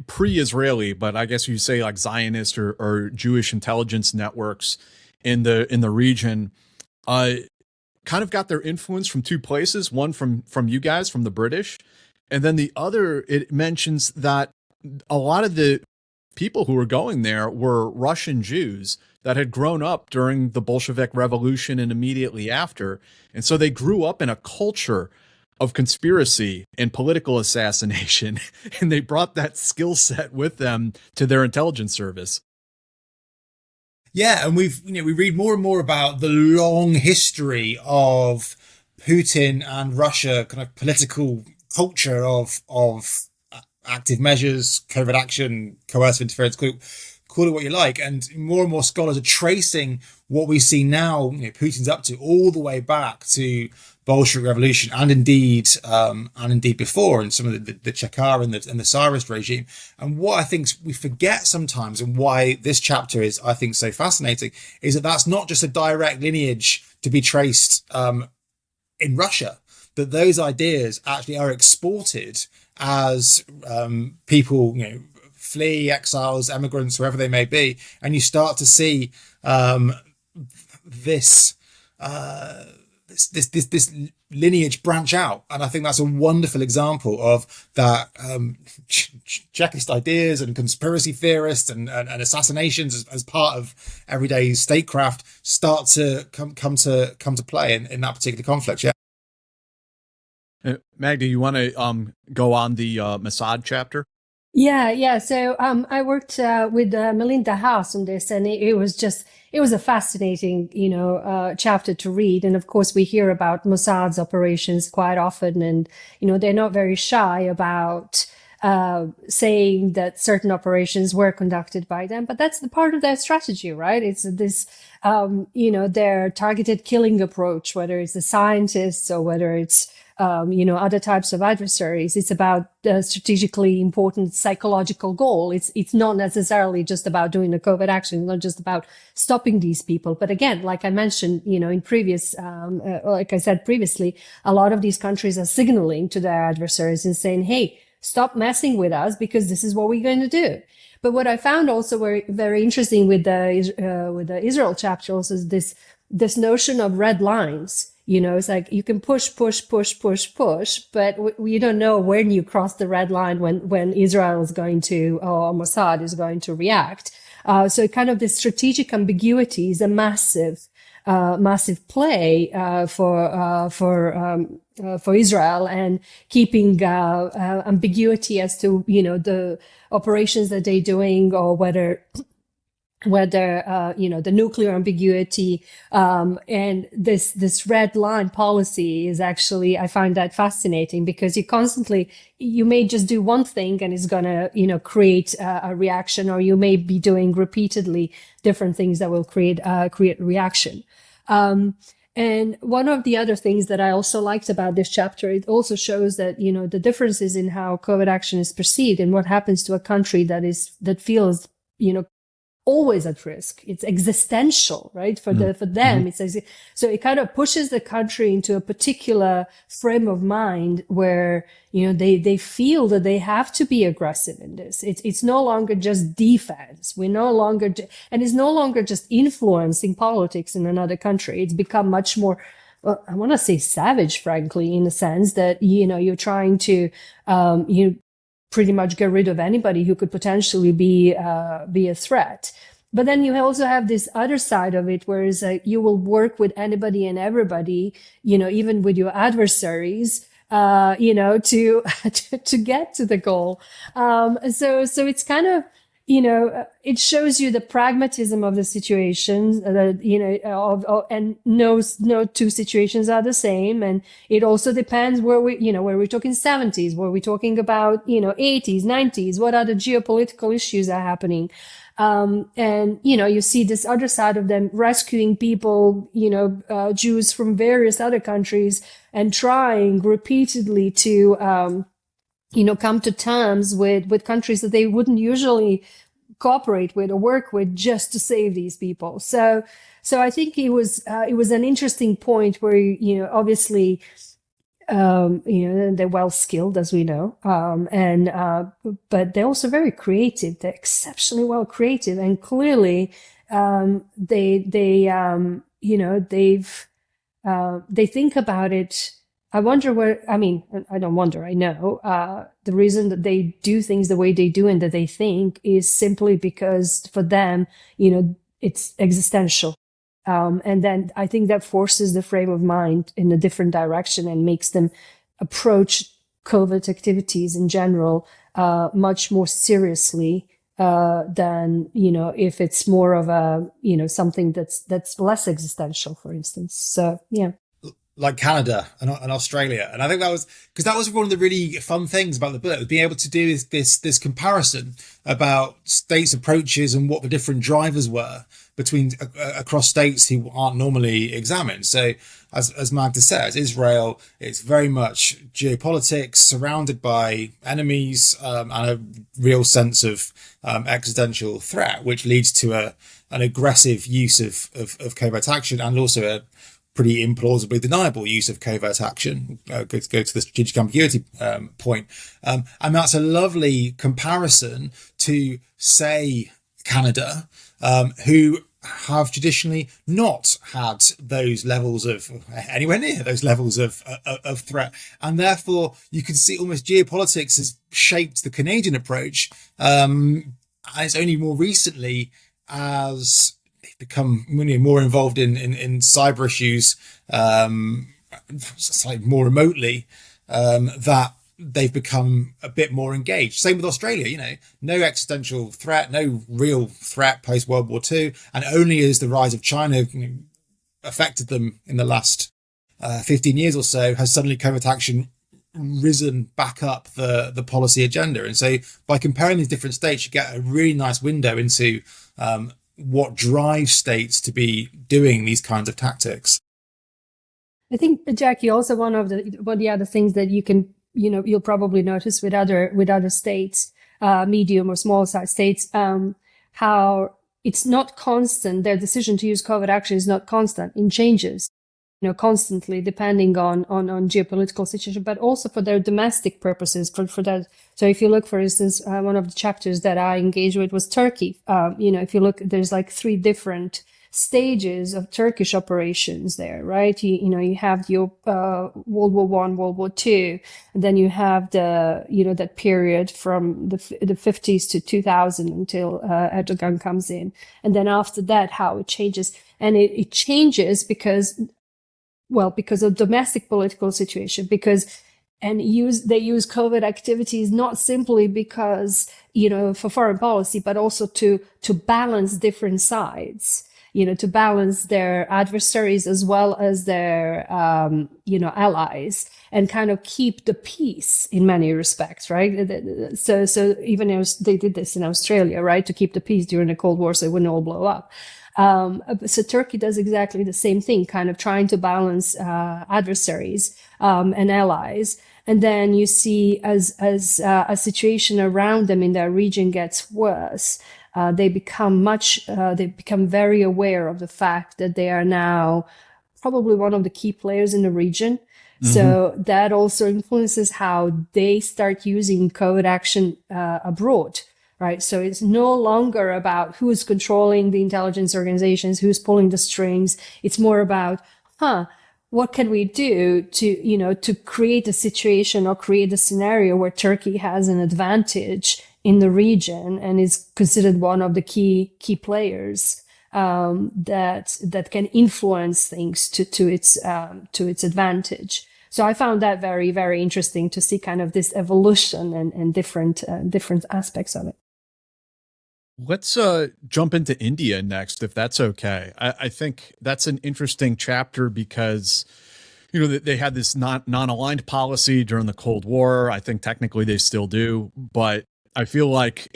pre-Israeli, but I guess you say like Zionist or Jewish intelligence networks in the region, kind of got their influence from two places. One from you guys, from the British, and then the other, it mentions that a lot of the people who were going there were Russian Jews that had grown up during the Bolshevik Revolution and immediately after, and so they grew up in a culture of conspiracy and political assassination, and they brought that skill set with them to their intelligence service. Yeah, and we read more and more about the long history of Putin and Russia, kind of political culture of active measures, covert action, coercive interference, call it what you like. And more scholars are tracing what we see now, Putin's up to, all the way back to Bolshevik Revolution, and indeed before, and some of the Chekar and the Tsarist regime. And what I think we forget sometimes, and why this chapter is, I think, so fascinating, is that that's not just a direct lineage to be traced in Russia, that those ideas actually are exported as people, flee, exiles, immigrants, wherever they may be, and you start to see this lineage branch out. And I think that's a wonderful example of that. Checklist ideas and conspiracy theorists and assassinations as part of everyday statecraft start to come to play in that particular conflict. Yeah. Magda, you want to go on the Mossad chapter? Yeah. So I worked with Melinda House on this, and it was a fascinating, chapter to read. And of course, we hear about Mossad's operations quite often, and they're not very shy about saying that certain operations were conducted by them. But that's the part of their strategy, right? It's this, their targeted killing approach, whether it's the scientists or whether it's other types of adversaries. It's about a strategically important psychological goal. It's not necessarily just about doing a covert action. It's not just about stopping these people. But again, like I mentioned, in previous, like I said previously, a lot of these countries are signaling to their adversaries and saying, hey, stop messing with us because this is what we're going to do. But what I found also very, very interesting with the Israel chapter also is this notion of red lines. It's like you can push, but you don't know when you cross the red line when Israel is going to, or Mossad is going to react. So kind of this strategic ambiguity is a massive play for Israel, and keeping ambiguity as to the operations that they're doing, or whether the nuclear ambiguity, and this red line policy is actually, I find that fascinating, because you may just do one thing and it's gonna, create a reaction, or you may be doing repeatedly different things that will create reaction. And one of the other things that I also liked about this chapter, it also shows that, the differences in how covert action is perceived and what happens to a country that feels, always at risk. It's existential, right? For them, it's so it kind of pushes the country into a particular frame of mind where, they feel that they have to be aggressive in this. It's no longer just defense. We're no longer, and it's no longer just influencing politics in another country. It's become much more, well, I want to say savage, frankly, in the sense that, you're trying to, pretty much get rid of anybody who could potentially be a threat. But then you also have this other side of it, whereas you will work with anybody and everybody, even with your adversaries, to to get to the goal. So it's kind of, it shows you the pragmatism of the situations, and no two situations are the same. And it also depends where where we're talking 70s, where we're talking about, 80s, 90s, what other geopolitical issues are happening. And, you see this other side of them rescuing people, Jews from various other countries and trying repeatedly to, come to terms with countries that they wouldn't usually cooperate with or work with just to save these people. So I think it was an interesting point where, obviously, they're well skilled, as we know, but they're also very creative. They're exceptionally well creative, and clearly, they think about it. I wonder I don't wonder, I know, the reason that they do things the way they do and that they think is simply because for them, it's existential. And then I think that forces the frame of mind in a different direction and makes them approach covert activities in general, much more seriously, than, if it's more of a, something that's less existential, for instance. So, yeah. Like Canada and Australia. And I think that was one of the really fun things about the book, being able to do this comparison about states' approaches and what the different drivers were between across states who aren't normally examined. So as Magda says, Israel, it's very much geopolitics, surrounded by enemies, and a real sense of existential threat, which leads to an aggressive use of covert action, and also a pretty implausibly deniable use of covert action. Go to the strategic ambiguity point. And that's a lovely comparison to, say, Canada, who have traditionally not had those levels of, anywhere near those levels of threat. And therefore, you can see almost geopolitics has shaped the Canadian approach. And it's only more recently as become more involved in cyber issues, slightly more remotely, that they've become a bit more engaged. Same with Australia, no existential threat, no real threat post World War II, and only as the rise of China affected them in the last 15 years or so, has suddenly covert action risen back up the policy agenda. And so by comparing these different states, you get a really nice window into what drives states to be doing these kinds of tactics. I think, Jackie, also one of the other things that you can, you'll probably notice with other states, medium or small size states, how it's not constant. Their decision to use covert action is not constant. It changes, constantly depending on geopolitical situation, but also for their domestic purposes, for that. So if you look, for instance, one of the chapters that I engaged with was Turkey. If you look, there's like 3 different stages of Turkish operations there, right? You have your World War I, World War II, and then you have that period from the 50s to 2000 until Erdogan comes in, and then after that, how it changes, and it changes because of domestic political situation, they use covert activities not simply because, for foreign policy, but also to balance different sides, to balance their adversaries as well as their, allies, and kind of keep the peace in many respects, right? So even as they did this in Australia, right, to keep the peace during the Cold War so it wouldn't all blow up. So Turkey does exactly the same thing, kind of trying to balance adversaries and allies. And then you see as a situation around them in their region gets worse, they become very aware of the fact that they are now probably one of the key players in the region. So that also influences how they start using covert action abroad, right? So it's no longer about who's controlling the intelligence organizations, who's pulling the strings. It's more about, what can we do to create a situation or create a scenario where Turkey has an advantage in the region and is considered one of the key players that can influence things to its advantage. So I found that very, very interesting to see kind of this evolution and different aspects of it. Let's jump into India next, if that's okay. I think that's an interesting chapter because, they had this non-aligned policy during the Cold War. I think technically they still do, but I feel like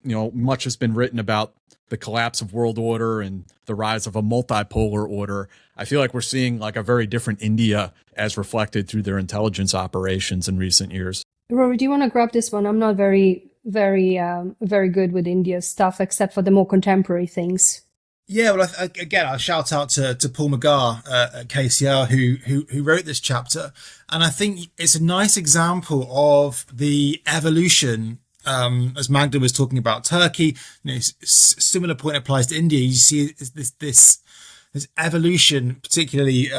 much has been written about the collapse of world order and the rise of a multipolar order. I feel like we're seeing like a very different India as reflected through their intelligence operations in recent years. Rory, do you want to grab this one? I'm not very good with India stuff, except for the more contemporary things. Yeah, well, again, I'll shout out to Paul McGarr at KCR who wrote this chapter, and I think it's a nice example of the evolution. As Magda was talking about Turkey, similar point applies to India. You see this evolution, particularly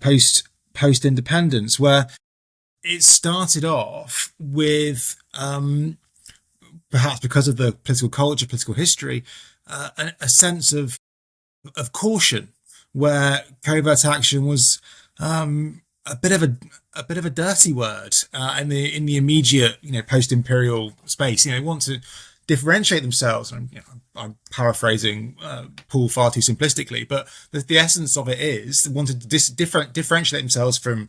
post independence, where it started off with perhaps because of the political culture, political history, a sense of caution, where covert action was a bit of a dirty word in the immediate post-imperial space. They want to differentiate themselves. And I'm paraphrasing Paul far too simplistically, but the essence of it is they wanted to differentiate themselves from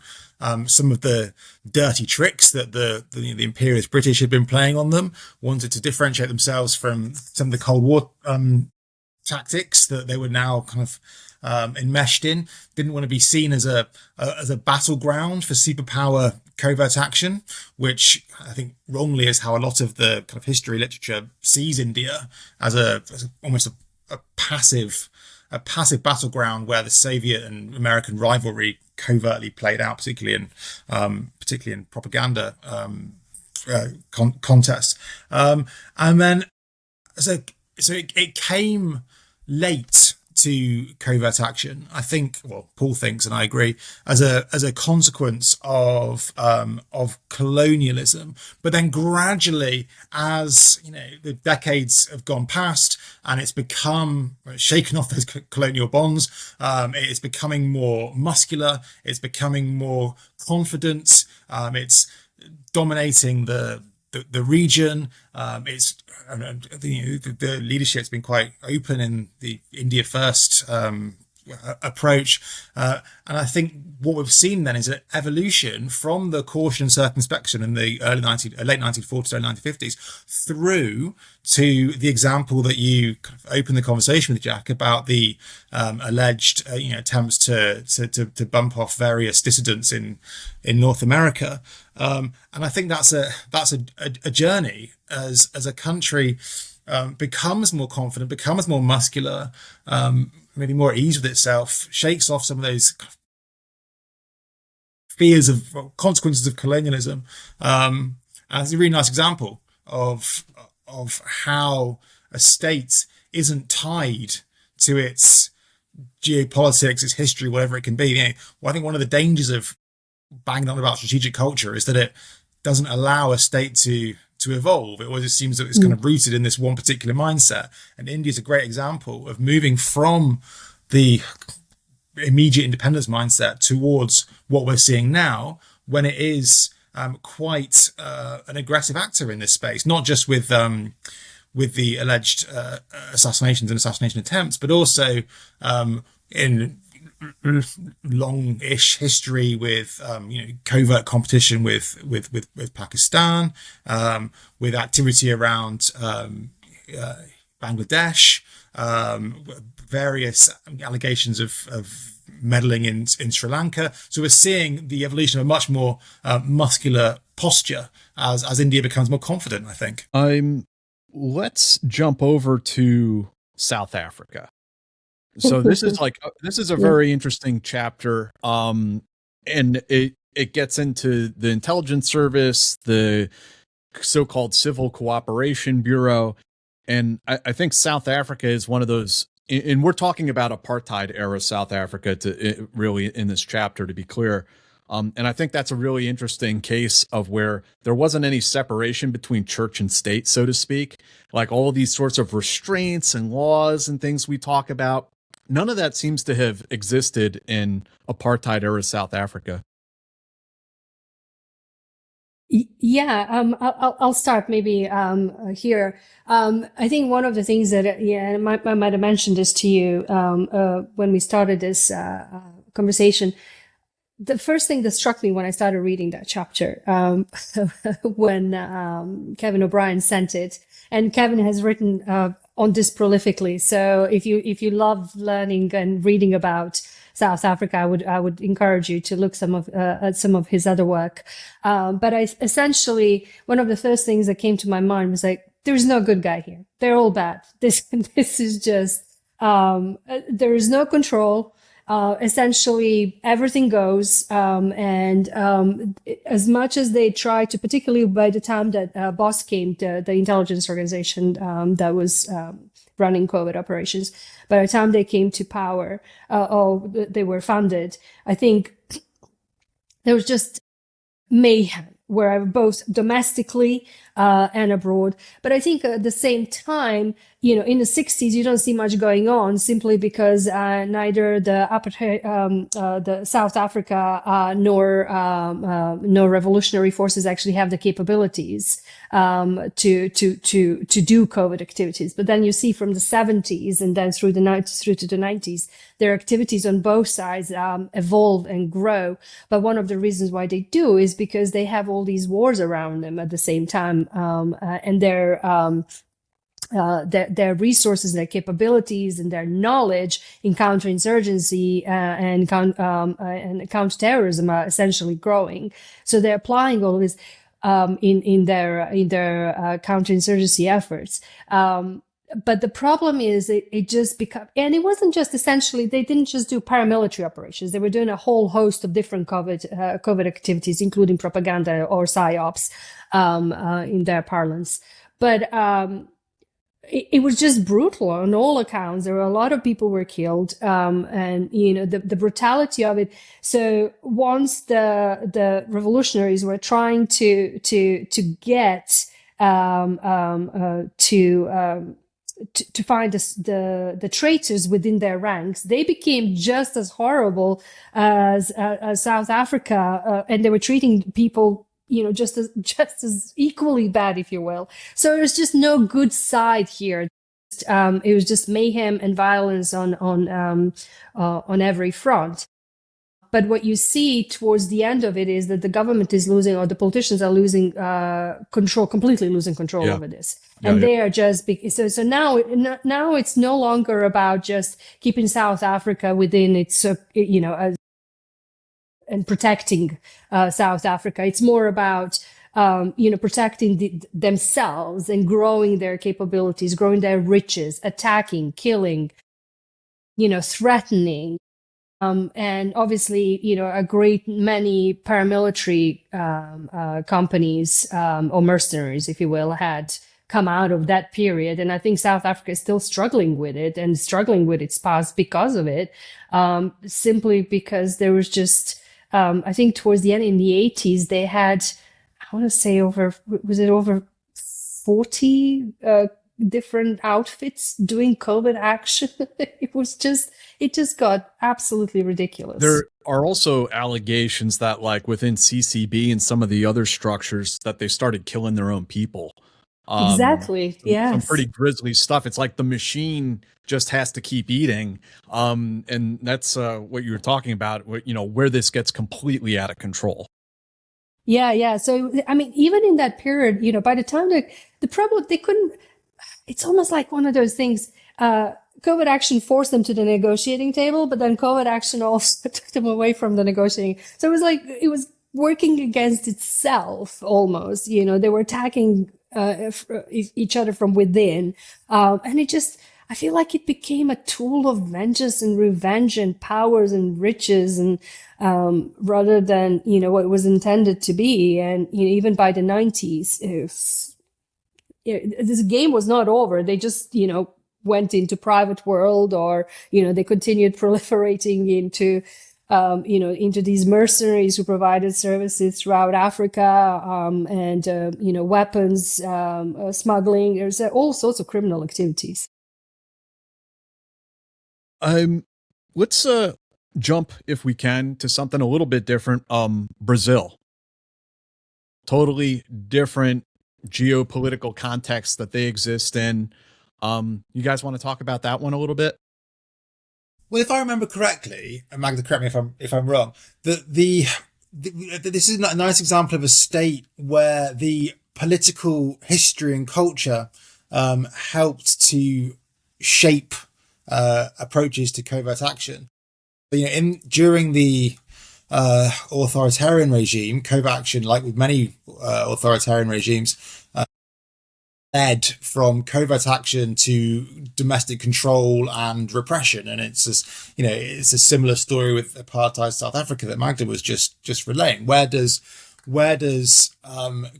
some of the dirty tricks that the imperialist British had been playing on them. Wanted to differentiate themselves from some of the Cold War tactics that they were now kind of enmeshed in. Didn't want to be seen as a battleground for superpower covert action, which I think wrongly is how a lot of the kind of history literature sees India as almost a passive battleground where the Soviet and American rivalry covertly played out, particularly in propaganda contests. And then so it came late to covert action, I think. Well, Paul thinks, and I agree, as a consequence of colonialism. But then gradually, as the decades have gone past, and it's become shaken off those colonial bonds, it's becoming more muscular. It's becoming more confident. It's dominating the region. It's the leadership's been quite open in the India First approach, and I think what we've seen then is an evolution from the caution and circumspection in the late 1940s, early 1950s, through to the example that you opened the conversation with, Jack, about the alleged attempts to bump off various dissidents in North America. And I think that's a journey as a country becomes more confident, becomes more muscular, maybe more at ease with itself, shakes off some of those fears of consequences of colonialism. And it's a really nice example of how a state isn't tied to its geopolitics, its history, whatever it can be. Well, I think one of the dangers of banging on about strategic culture is that it doesn't allow a state to evolve. It always seems that it's kind of rooted in this one particular mindset. And India is a great example of moving from the immediate independence mindset towards what we're seeing now, when it is quite an aggressive actor in this space, not just with the alleged assassinations and assassination attempts, but also in long-ish history with covert competition with Pakistan, with activity around Bangladesh, various allegations of meddling in Sri Lanka. So we're seeing the evolution of a much more muscular posture as India becomes more confident, I think. I'm let's jump over to South Africa. So this is a very interesting chapter. And it gets into the intelligence service, the so-called Civil Cooperation Bureau. And I think South Africa is one of those, and we're talking about apartheid era South Africa really in this chapter, to be clear. And I think that's a really interesting case of where there wasn't any separation between church and state, so to speak. Like all of these sorts of restraints and laws and things we talk about, none of that seems to have existed in apartheid era South Africa. Yeah, I'll start maybe here. I think one of the things that I might have mentioned this to you when we started this conversation. The first thing that struck me when I started reading that chapter, when Kevin O'Brien sent it, and Kevin has written on this prolifically. So if you love learning and reading about South Africa, I would encourage you to look at some of his other work. But essentially, one of the first things that came to my mind was like, there's no good guy here. They're all bad. This is just there is no control. Essentially everything goes, and as much as they try to, particularly by the time that BOSS came, the intelligence organization that was running covert operations, by the time they came to power, or they were funded, I think there was just mayhem, where both domestically and abroad. But I think at the same time, in the 60s, you don't see much going on simply because neither the South Africa nor revolutionary forces actually have the capabilities to do covert activities. But then you see from the 70s and then through to the 90s, their activities on both sides evolve and grow. But one of the reasons why they do is because they have all these wars around them at the same time, and their resources, their capabilities, and their knowledge in counterinsurgency and counterterrorism are essentially growing. So they're applying all of this in their counterinsurgency efforts. But the problem is it just become, and it wasn't just essentially, they didn't just do paramilitary operations. They were doing a whole host of different covert activities, including propaganda or psyops, in their parlance. But, it was just brutal on all accounts. There were a lot of people were killed, and the brutality of it. So once the revolutionaries were trying to get to find the traitors within their ranks, they became just as horrible as South Africa, and they were treating people just as equally bad, if you will. So there's just no good side here. It was just mayhem and violence on every front. But what you see towards the end of it is that the government is losing, or the politicians are losing completely losing control over this. And they are just so now it's no longer about just keeping South Africa within its and protecting South Africa. It's more about protecting themselves and growing their capabilities, growing their riches, attacking, killing, threatening. And obviously, a great many paramilitary companies or mercenaries, if you will, had come out of that period. And I think South Africa is still struggling with it and struggling with its past because of it, simply because there was just, I think towards the end in the 80s, they had, I want to say over 40 different outfits doing covert action. It just got absolutely ridiculous. There are also allegations that, like within CCB and some of the other structures, that they started killing their own people. Exactly. Yes. Some pretty grisly stuff. It's like the machine just has to keep eating. And that's what you were talking about, where this gets completely out of control. Yeah. So, I mean, even in that period, by the time the problem, they couldn't, it's almost like one of those things, covert action forced them to the negotiating table, but then covert action also took them away from the negotiating. So it was like, working against itself almost. They were attacking each other from within, and I feel like it became a tool of vengeance and revenge and powers and riches, and rather than what it was intended to be. And even by the 90s, this game was not over. They just went into private world, or they continued proliferating into into these mercenaries who provided services throughout Africa, and weapons smuggling. There's all sorts of criminal activities. Let's jump, if we can, to something a little bit different. Brazil, totally different geopolitical context that they exist in. You guys want to talk about that one a little bit? Well, if I remember correctly, and Magda, correct me if I'm wrong, this is a nice example of a state where the political history and culture helped to shape approaches to covert action. During the authoritarian regime, covert action, like with many authoritarian regimes, led from covert action to domestic control and repression. And it's a similar story with apartheid South Africa that Magda was just relaying. Where does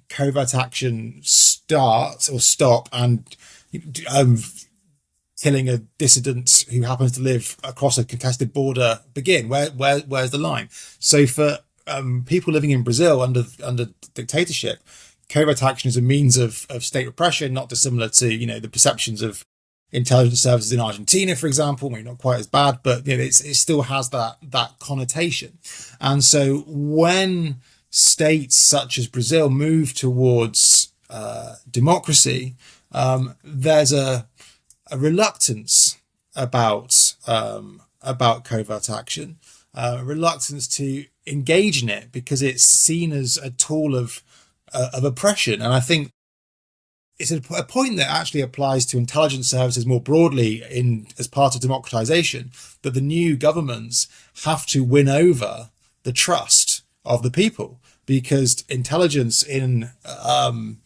covert action start or stop, and killing a dissident who happens to live across a contested border begin? Where's the line? So for people living in Brazil under dictatorship, covert action is a means of state repression, not dissimilar to the perceptions of intelligence services in Argentina, for example. Maybe not quite as bad, but it still has that connotation. And so when states such as Brazil move towards democracy, there's a reluctance about covert action, reluctance to engage in it because it's seen as a tool of oppression. And I think it's a point that actually applies to intelligence services more broadly as part of democratization, that the new governments have to win over the trust of the people, because intelligence in an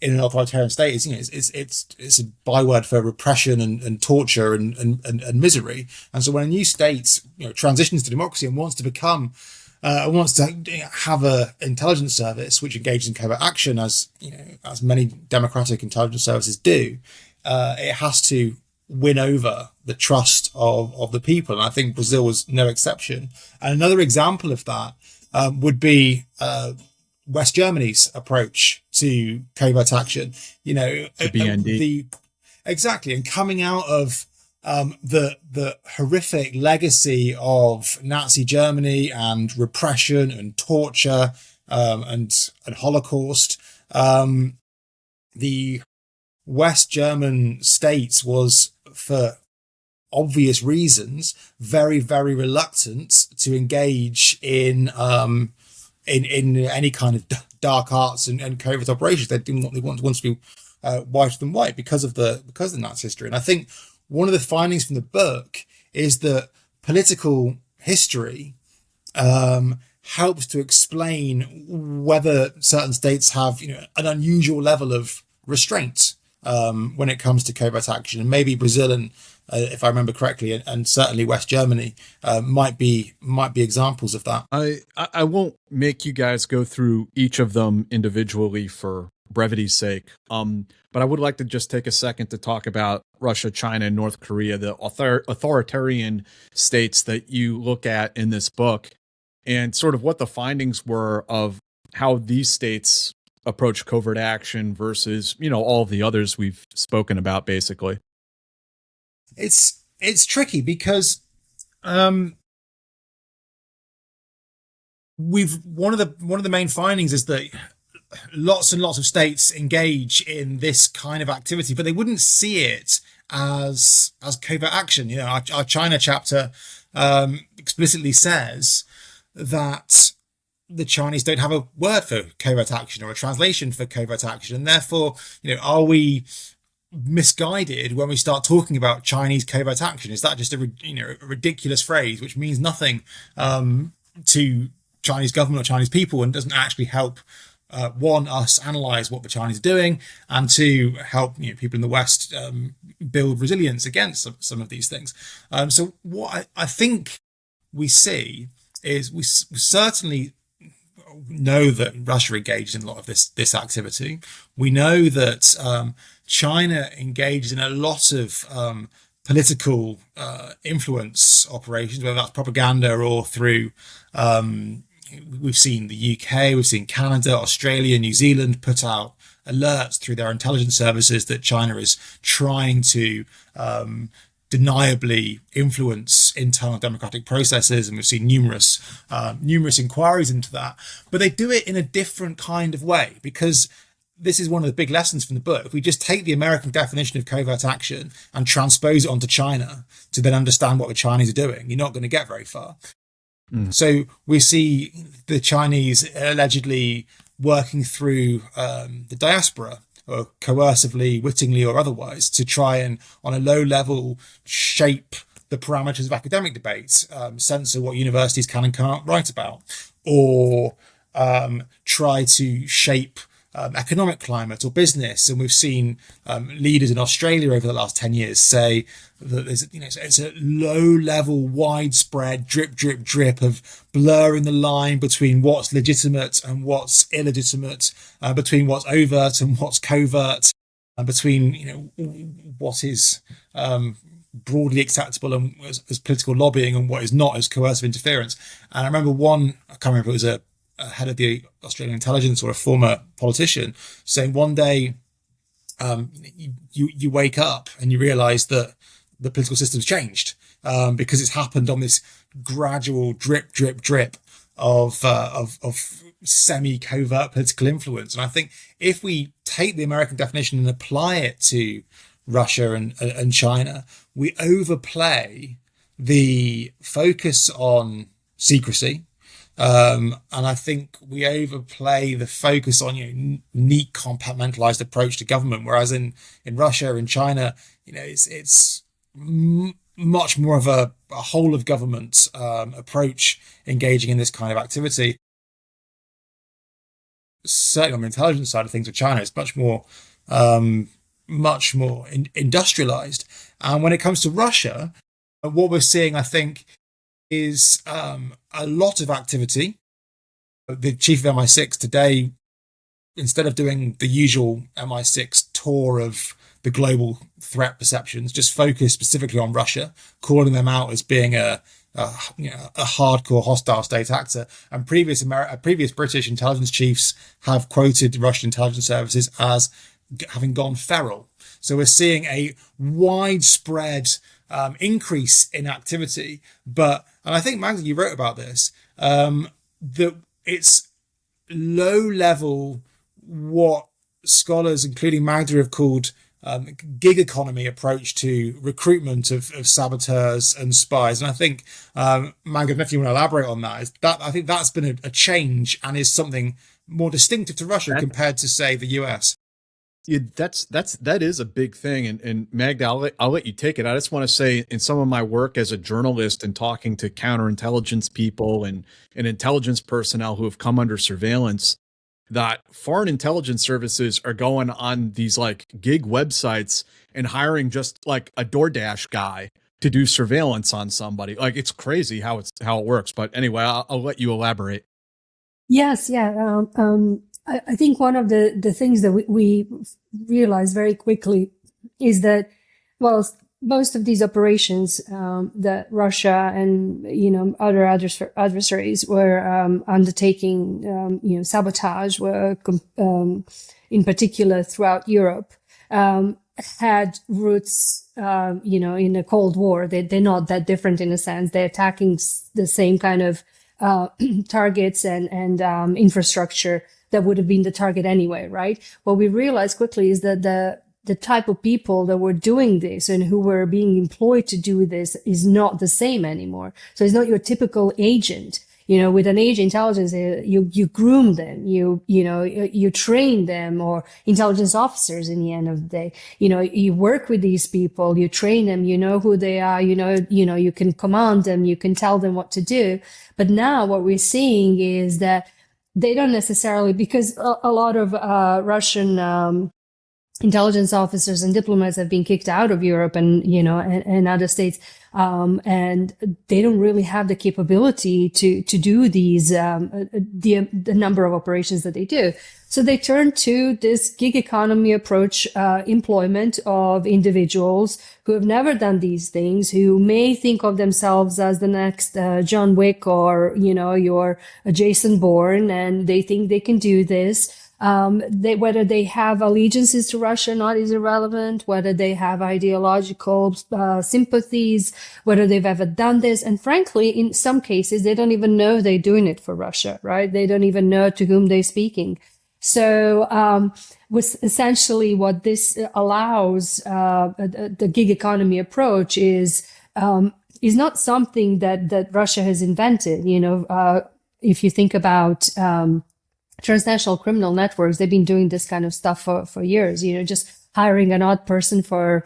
authoritarian state is it's a byword for repression and torture and misery. And so when a new state transitions to democracy and wants to have a intelligence service which engages in covert action, as many democratic intelligence services do, it has to win over the trust of the people. And I think Brazil was no exception. And another example of that would be West Germany's approach to covert action. The BND. Exactly. And coming out of the horrific legacy of Nazi Germany and repression and torture and Holocaust, the West German state was, for obvious reasons, very, very reluctant to engage in any kind of dark arts and covert operations. They want to be whiter than white because of the Nazi history. And I think one of the findings from the book is that political history helps to explain whether certain states have an unusual level of restraint when it comes to covert action. And maybe Brazil and if I remember correctly, and certainly West Germany might be examples of that. I won't make you guys go through each of them individually for brevity's sake. But I would like to just take a second to talk about Russia, China, and North Korea, the authoritarian states that you look at in this book, and sort of what the findings were of how these states approach covert action versus, all of the others we've spoken about, basically. It's tricky because one of the main findings is that lots and lots of states engage in this kind of activity, but they wouldn't see it as covert action. Our China chapter explicitly says that the Chinese don't have a word for covert action or a translation for covert action, and therefore, are we misguided when we start talking about Chinese covert action? Is that just a ridiculous phrase which means nothing to Chinese government or Chinese people, and doesn't actually help one, us analyze what the Chinese are doing, and two, help people in the West build resilience against some of these things. So what I think we see is we certainly know that Russia engaged in a lot of this activity. We know that China engaged in a lot of political influence operations, whether that's propaganda or through we've seen the UK, we've seen Canada, Australia, New Zealand put out alerts through their intelligence services that China is trying to deniably influence internal democratic processes, and we've seen numerous inquiries into that. But they do it in a different kind of way, because this is one of the big lessons from the book. If we just take the American definition of covert action and transpose it onto China to then understand what the Chinese are doing, you're not going to get very far. So we see the Chinese allegedly working through the diaspora, or coercively, wittingly, or otherwise, to try and, on a low level, shape the parameters of academic debates, censor what universities can and can't write about, or try to shape economic climate or business. And we've seen leaders in Australia over the last 10 years say that there's, it's a low level, widespread drip of blurring the line between what's legitimate and what's illegitimate, between what's overt and what's covert, between, what is broadly acceptable and as political lobbying and what is not as coercive interference. And I remember I can't remember if it was a head of the Australian intelligence or a former politician saying one day you wake up and you realize that the political system's changed because it's happened on this gradual drip of semi-covert political influence. And I think if we take the American definition and apply it to Russia and China, we overplay the focus on secrecy. And I think we overplay the focus on neat compartmentalized approach to government, whereas in Russia and China, it's much more of a whole of government approach engaging in this kind of activity. Certainly on the intelligence side of things with China, it's much more industrialized. And when it comes to Russia, what we're seeing, I think, is a lot of activity. The chief of MI6 today, instead of doing the usual MI6 tour of the global threat perceptions, just focused specifically on Russia, calling them out as being a hardcore hostile state actor. And previous British intelligence chiefs have quoted Russian intelligence services as having gone feral. So we're seeing a widespread increase in activity, and I think, Magda, you wrote about this, that it's low level, what scholars, including Magda, have called gig economy approach to recruitment of saboteurs and spies. And I think, Magda, if you want to elaborate on that, I think that's been a change and is something more distinctive to Russia compared to, say, the US. Yeah, that is a big thing. And Magda, I'll let you take it. I just want to say, in some of my work as a journalist and talking to counterintelligence people and intelligence personnel who have come under surveillance, that foreign intelligence services are going on these like gig websites and hiring just like a DoorDash guy to do surveillance on somebody. Like, it's crazy how it works. But anyway, I'll let you elaborate. Yes, yeah. I think one of the things that we realized very quickly is that, well, most of these operations that Russia and other adversaries were undertaking, sabotage work, in particular throughout Europe, had roots, in the Cold War. They're not that different in a sense. They're attacking the same kind of targets and infrastructure that would have been the target anyway, right? What we realized quickly is that the type of people that were doing this and who were being employed to do this is not the same anymore. So it's not your typical agent. With an age intelligence, you groom them, you train them, or intelligence officers in the end of the day. You work with these people, you train them, you know who they are, you can command them, you can tell them what to do. But now what we're seeing is that they don't necessarily, because a lot of Russian intelligence officers and diplomats have been kicked out of Europe and other states, and they don't really have the capability to do these the number of operations that they do. So they turn to this gig economy approach, employment of individuals who have never done these things, who may think of themselves as the next John Wick or your Jason Bourne, and they think they can do this. Whether they have allegiances to Russia or not is irrelevant, whether they have ideological sympathies, whether they've ever done this. And frankly, in some cases, they don't even know they're doing it for Russia, right? They don't even know to whom they're speaking. So was essentially what this allows, the gig economy approach is not something that Russia has invented. If you think about transnational criminal networks, they've been doing this kind of stuff for years, just hiring an odd person for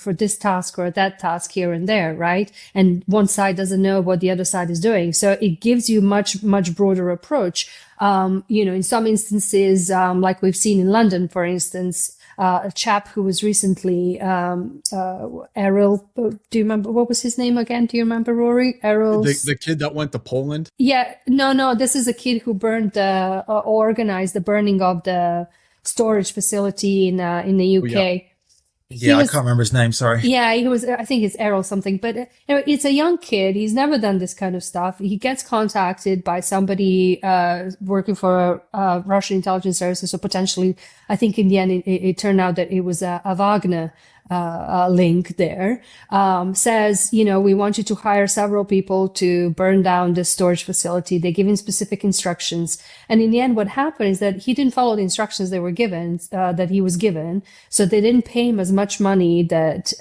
this task or that task here and there, right? And one side doesn't know what the other side is doing. So it gives you much broader approach. In some instances, like we've seen in London, for instance, a chap who was recently, Errol, do you remember, what was his name again? Do you remember, Rory? Errol? The kid that went to Poland? Yeah, no, this is a kid who organized the burning of the storage facility in the UK. Oh, yeah. I can't remember his name, sorry. Yeah, he was, I think it's Errol something, but it's a young kid. He's never done this kind of stuff. He gets contacted by somebody working for Russian intelligence services, so potentially, I think in the end, it turned out that it was a Wagner link there, says, we want you to hire several people to burn down the storage facility. They give him specific instructions. And in the end, what happened is that he didn't follow the instructions they were given, that he was given. So they didn't pay him as much money that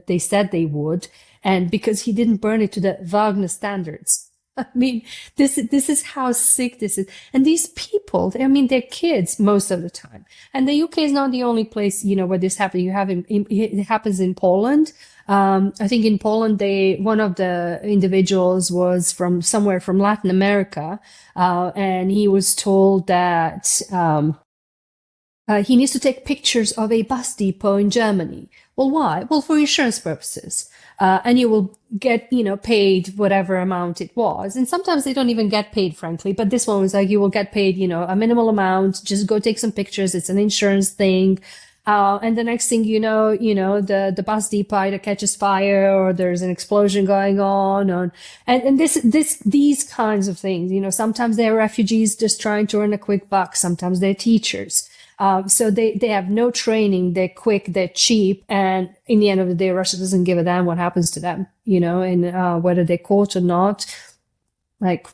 they said they would. And because he didn't burn it to the Wagner standards. I mean, this is how sick this is. And these people, they're kids most of the time. And the UK is not the only place, where this happens. It happens in Poland. I think in Poland, one of the individuals was from somewhere from Latin America. And he was told that, he needs to take pictures of a bus depot in Germany. Well, why? Well, for insurance purposes. And you will get, paid whatever amount it was. And sometimes they don't even get paid, frankly. But this one was like, you will get paid, a minimal amount. Just go take some pictures. It's an insurance thing. And the next thing the bus depot either catches fire or there's an explosion going on. And these kinds of things, sometimes they're refugees just trying to earn a quick buck. Sometimes they're teachers. So they have no training. They're quick, they're cheap. And in the end of the day, Russia doesn't give a damn what happens to them, and whether they're caught or not, like,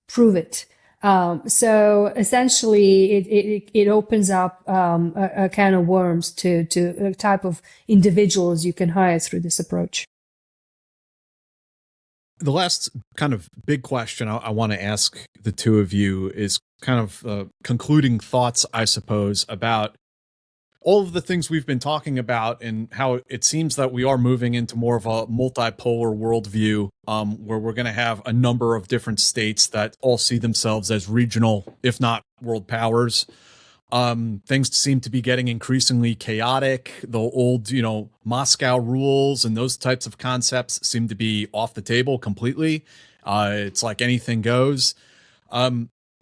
prove it. So essentially it opens up, a can of worms to a type of individuals you can hire through this approach. The last kind of big question I want to ask the two of you is kind of concluding thoughts, I suppose, about all of the things we've been talking about and how it seems that we are moving into more of a multipolar worldview, where we're going to have a number of different states that all see themselves as regional, if not world powers. Things seem to be getting increasingly chaotic. The old, Moscow rules and those types of concepts seem to be off the table completely. It's like anything goes.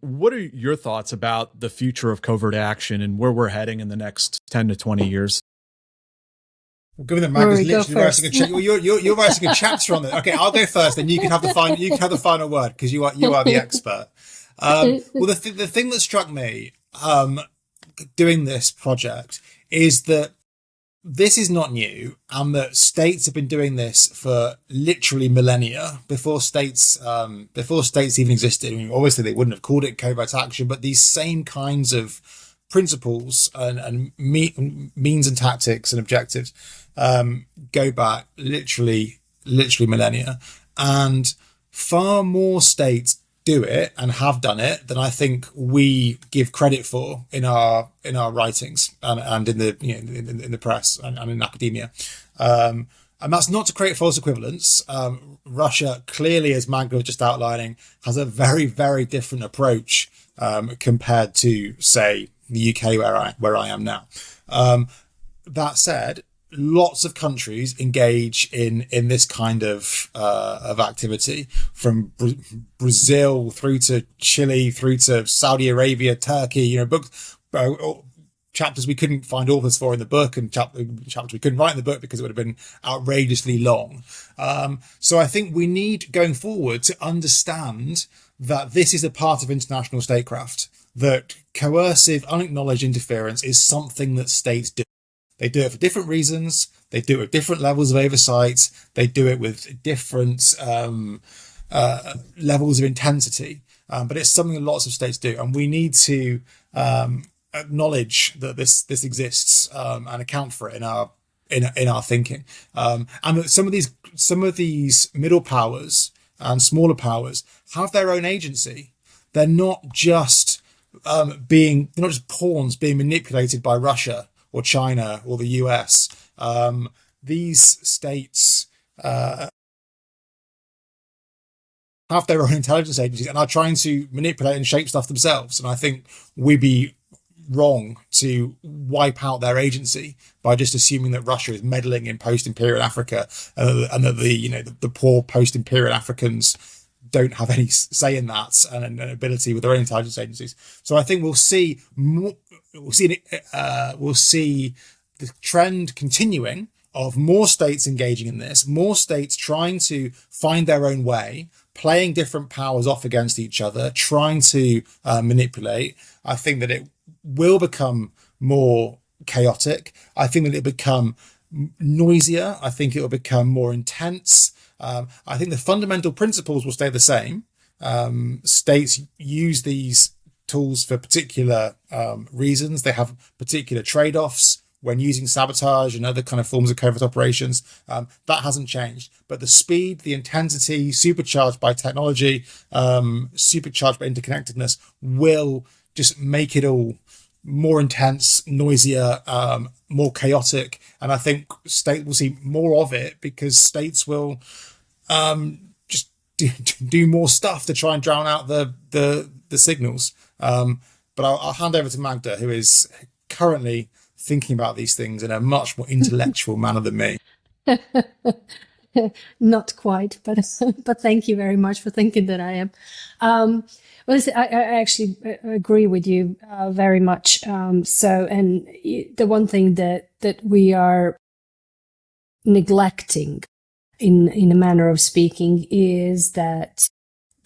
What are your thoughts about the future of covert action and where we're heading in the next 10 to 20 years? Given that Magda's literally writing you're writing a chapter on it. Okay, I'll go first, then you can have the final word because you are the expert. Well, the thing that struck me doing this project is that this is not new, and that states have been doing this for literally millennia before states even existed. I mean, obviously they wouldn't have called it covert action, but these same kinds of principles and means and tactics and objectives go back literally millennia. And far more states do it and have done it than I think we give credit for in our writings and in the in the press and in academia. And that's not to create false equivalence. Russia clearly, as Magda was just outlining, has a very, very different approach compared to, say, the UK where I am now. That said, lots of countries engage in this kind of activity, from Brazil through to Chile, through to Saudi Arabia, Turkey. Books. Chapters we couldn't find authors for in the book, and chapters we couldn't write in the book because it would have been outrageously long. So I think we need, going forward, to understand that this is a part of international statecraft, that coercive, unacknowledged interference is something that states do. They do it for different reasons. They do it with different levels of oversight. They do it with different levels of intensity. But it's something that lots of states do, and we need to acknowledge that this exists and account for it in our thinking. And that some of these middle powers and smaller powers have their own agency. They're not just pawns being manipulated by Russia or China or the US. These states have their own intelligence agencies and are trying to manipulate and shape stuff themselves. And I think we'd be wrong to wipe out their agency by just assuming that Russia is meddling in post-imperial Africa and that the poor post-imperial Africans don't have any say in that and an ability with their own intelligence agencies. So I think we'll see the trend continuing of more states engaging in this, more states trying to find their own way, playing different powers off against each other, trying to manipulate. I think that it will become more chaotic. I think that it'll become noisier. I think it will become more intense. I think the fundamental principles will stay the same. States use these tools for particular reasons. They have particular trade-offs when using sabotage and other kind of forms of covert operations. That hasn't changed. But the speed, the intensity, supercharged by technology, supercharged by interconnectedness, will just make it all more intense, noisier, more chaotic. And I think state will see more of it because states will just do more stuff to try and drown out the signals. But I'll hand over to Magda, who is currently thinking about these things in a much more intellectual manner than me. Not quite, but thank you very much for thinking that I am. Well, listen, I actually agree with you very much. And the one thing that we are neglecting, in a manner of speaking, is that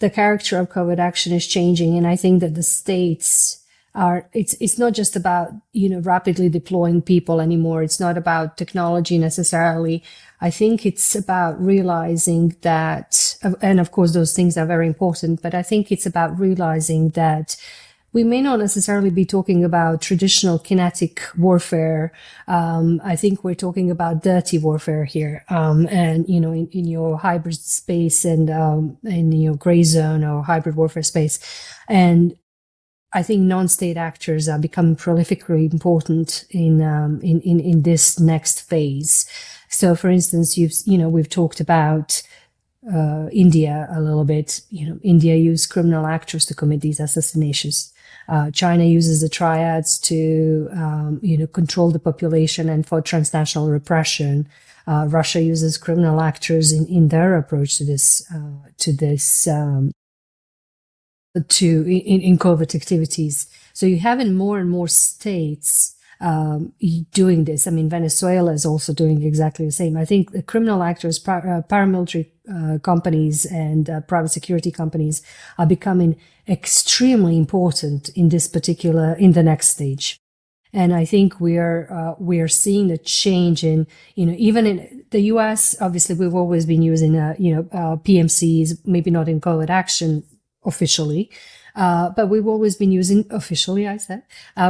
the character of covert action is changing, and I think that the states are. It's not just about rapidly deploying people anymore. It's not about technology necessarily. I think it's about realizing that, and of course those things are very important, but I think it's about realizing that we may not necessarily be talking about traditional kinetic warfare. I think we're talking about dirty warfare here. And, in your hybrid space and in your gray zone or hybrid warfare space. And I think non-state actors are becoming prolifically important in this next phase. So, for instance, we've talked about India a little bit. India used criminal actors to commit these assassinations. China uses the triads to, control the population and for transnational repression. Russia uses criminal actors in their approach to this, in covert activities. So you have in more and more states doing this. I mean, Venezuela is also doing exactly the same. I think the criminal actors, paramilitary companies and private security companies are becoming extremely important in the next stage. And I think we are seeing a change in, even in the US, obviously we've always been using, PMCs, maybe not in covert action officially, But we've always been using, officially I said,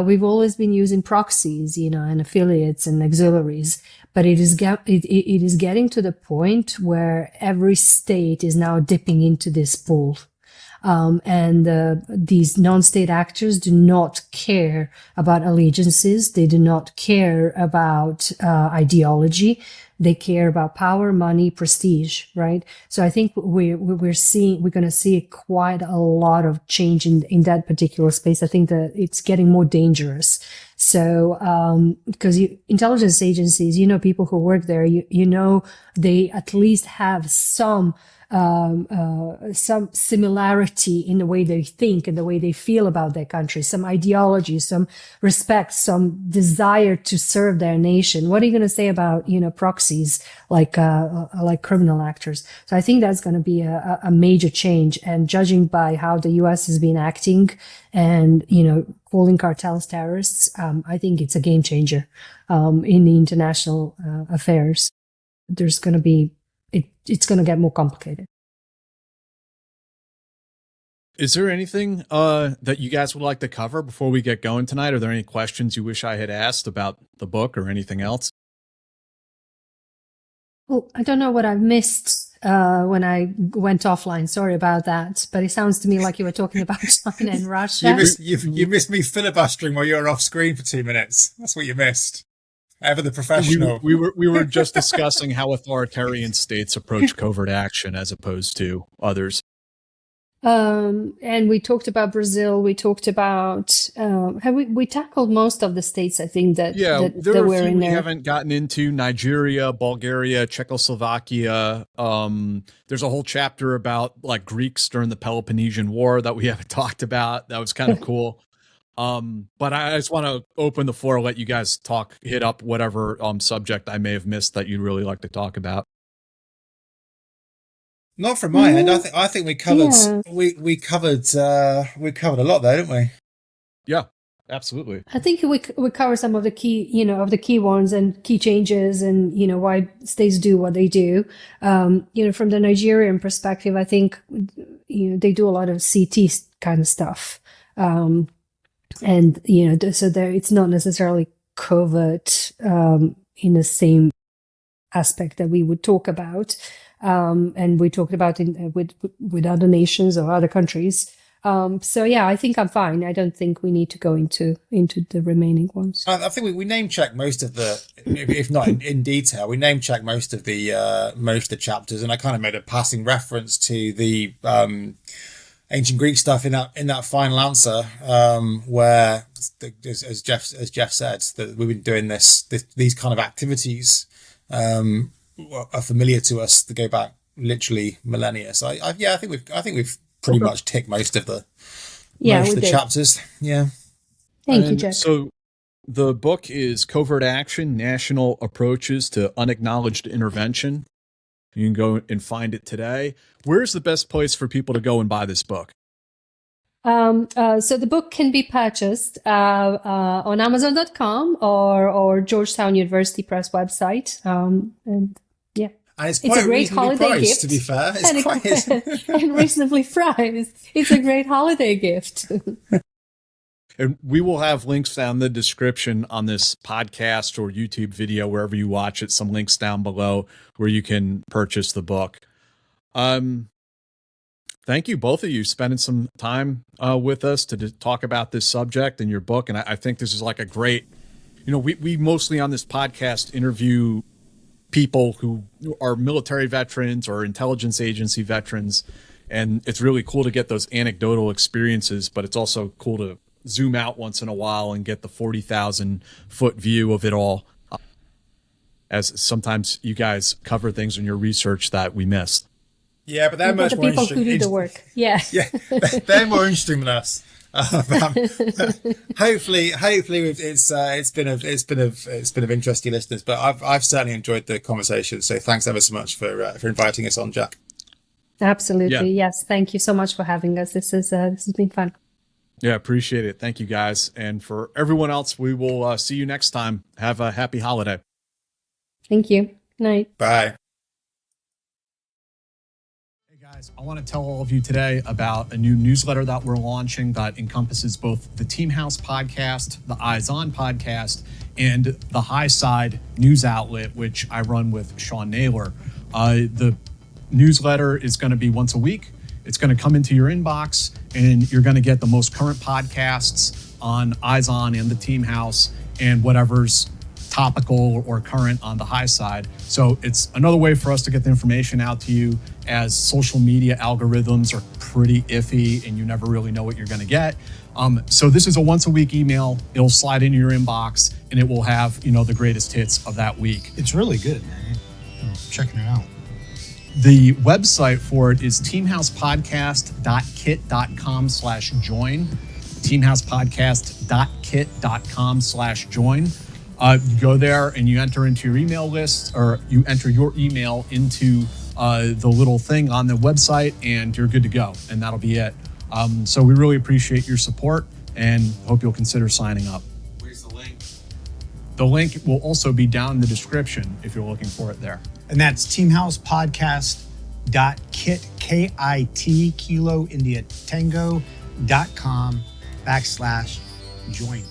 we've always been using proxies, and affiliates and auxiliaries. But it is getting to the point where every state is now dipping into this pool. And these non-state actors do not care about allegiances. They do not care about ideology. They care about power, money, prestige, right? So I think we're going to see quite a lot of change in that particular space. I think that it's getting more dangerous. So, because intelligence agencies, people who work there, they at least have some similarity in the way they think and the way they feel about their country, some ideology, some respect, some desire to serve their nation. What are you going to say about, proxies like criminal actors? So I think that's going to be a major change. And judging by how the U.S. has been acting and, calling cartels terrorists, I think it's a game changer, in the international affairs. There's going to be, it's going to get more complicated. Is there anything that you guys would like to cover before we get going tonight? Are there any questions you wish I had asked about the book or anything else? Well, I don't know what I've missed when I went offline. Sorry about that. But it sounds to me like you were talking about China and Russia. You missed me filibustering while you were off screen for 2 minutes. That's what you missed. Ever the professional. We were just discussing how authoritarian states approach covert action as opposed to others. And we talked about Brazil. We talked about we tackled most of the states, I think, that there are were a few in we there. haven't gotten into: Nigeria, Bulgaria, Czechoslovakia. There's a whole chapter about like Greeks during the Peloponnesian War that we haven't talked about. That was kind of cool. But I just want to open the floor, let you guys hit up whatever subject I may have missed that you'd really like to talk about. Not from my end. I think we covered we covered a lot there, didn't we? Yeah, absolutely. I think we cover some of the key ones and key changes and why states do what they do. From the Nigerian perspective, I think they do a lot of CT kind of stuff. And so it's not necessarily covert in the same aspect that we would talk about. And we talked about with other nations or other countries. So yeah, I think I'm fine. I don't think we need to go into the remaining ones. I think we name check most of the, if not in detail, we name check most of the chapters, and I kind of made a passing reference to the ancient Greek stuff in that final answer, where as Jeff said, that we've been doing these kind of activities. Are familiar to us to go back literally millennia. So I think we've pretty much ticked most of the chapters. Yeah. Thank you, Jeff. So the book is Covert Action: National Approaches to Unacknowledged Intervention. You can go and find it today. Where's the best place for people to go and buy this book? So the book can be purchased on Amazon.com or Georgetown University Press website. And yeah, and it's quite a great holiday priced, gift. To be fair, and reasonably priced. It's a great holiday gift. And we will have links down in the description on this podcast or YouTube video, wherever you watch it. Some links down below where you can purchase the book. Thank you, both of you, spending some time with us to talk about this subject and your book. And I think this is like a great, we mostly on this podcast interview people who are military veterans or intelligence agency veterans. And it's really cool to get those anecdotal experiences, but it's also cool to zoom out once in a while and get the 40,000 foot view of it all. As sometimes you guys cover things in your research that we missed. Yeah, but they're much more interesting. The people who do the work. Yeah. Yeah, they're more interesting than us. Hopefully, it's been of interest to listeners. But I've certainly enjoyed the conversation. So thanks ever so much for inviting us on, Jack. Absolutely, yes. Thank you so much for having us. This has been fun. Yeah, appreciate it. Thank you, guys. And for everyone else, we will see you next time. Have a happy holiday. Thank you. Good night. Bye. Guys, I want to tell all of you today about a new newsletter that we're launching that encompasses both the Team House podcast, the Eyes On podcast, and the High Side news outlet, which I run with Sean Naylor. The newsletter is going to be once a week. It's going to come into your inbox, and you're going to get the most current podcasts on Eyes On and the Team House and whatever's topical or current on the high side. So it's another way for us to get the information out to you, as social media algorithms are pretty iffy and you never really know what you're going to get. So this is a once a week email. It'll slide into your inbox and it will have, the greatest hits of that week. It's really good, man. I'm checking it out. The website for it is teamhousepodcast.kit.com/join. teamhousepodcast.kit.com/join. You go there and you enter into your email list, or you enter your email into the little thing on the website, and you're good to go. And that'll be it. So we really appreciate your support and hope you'll consider signing up. Where's the link? The link will also be down in the description if you're looking for it there. And that's teamhousepodcast.kit, KIT, Kilo India Tango.com /join.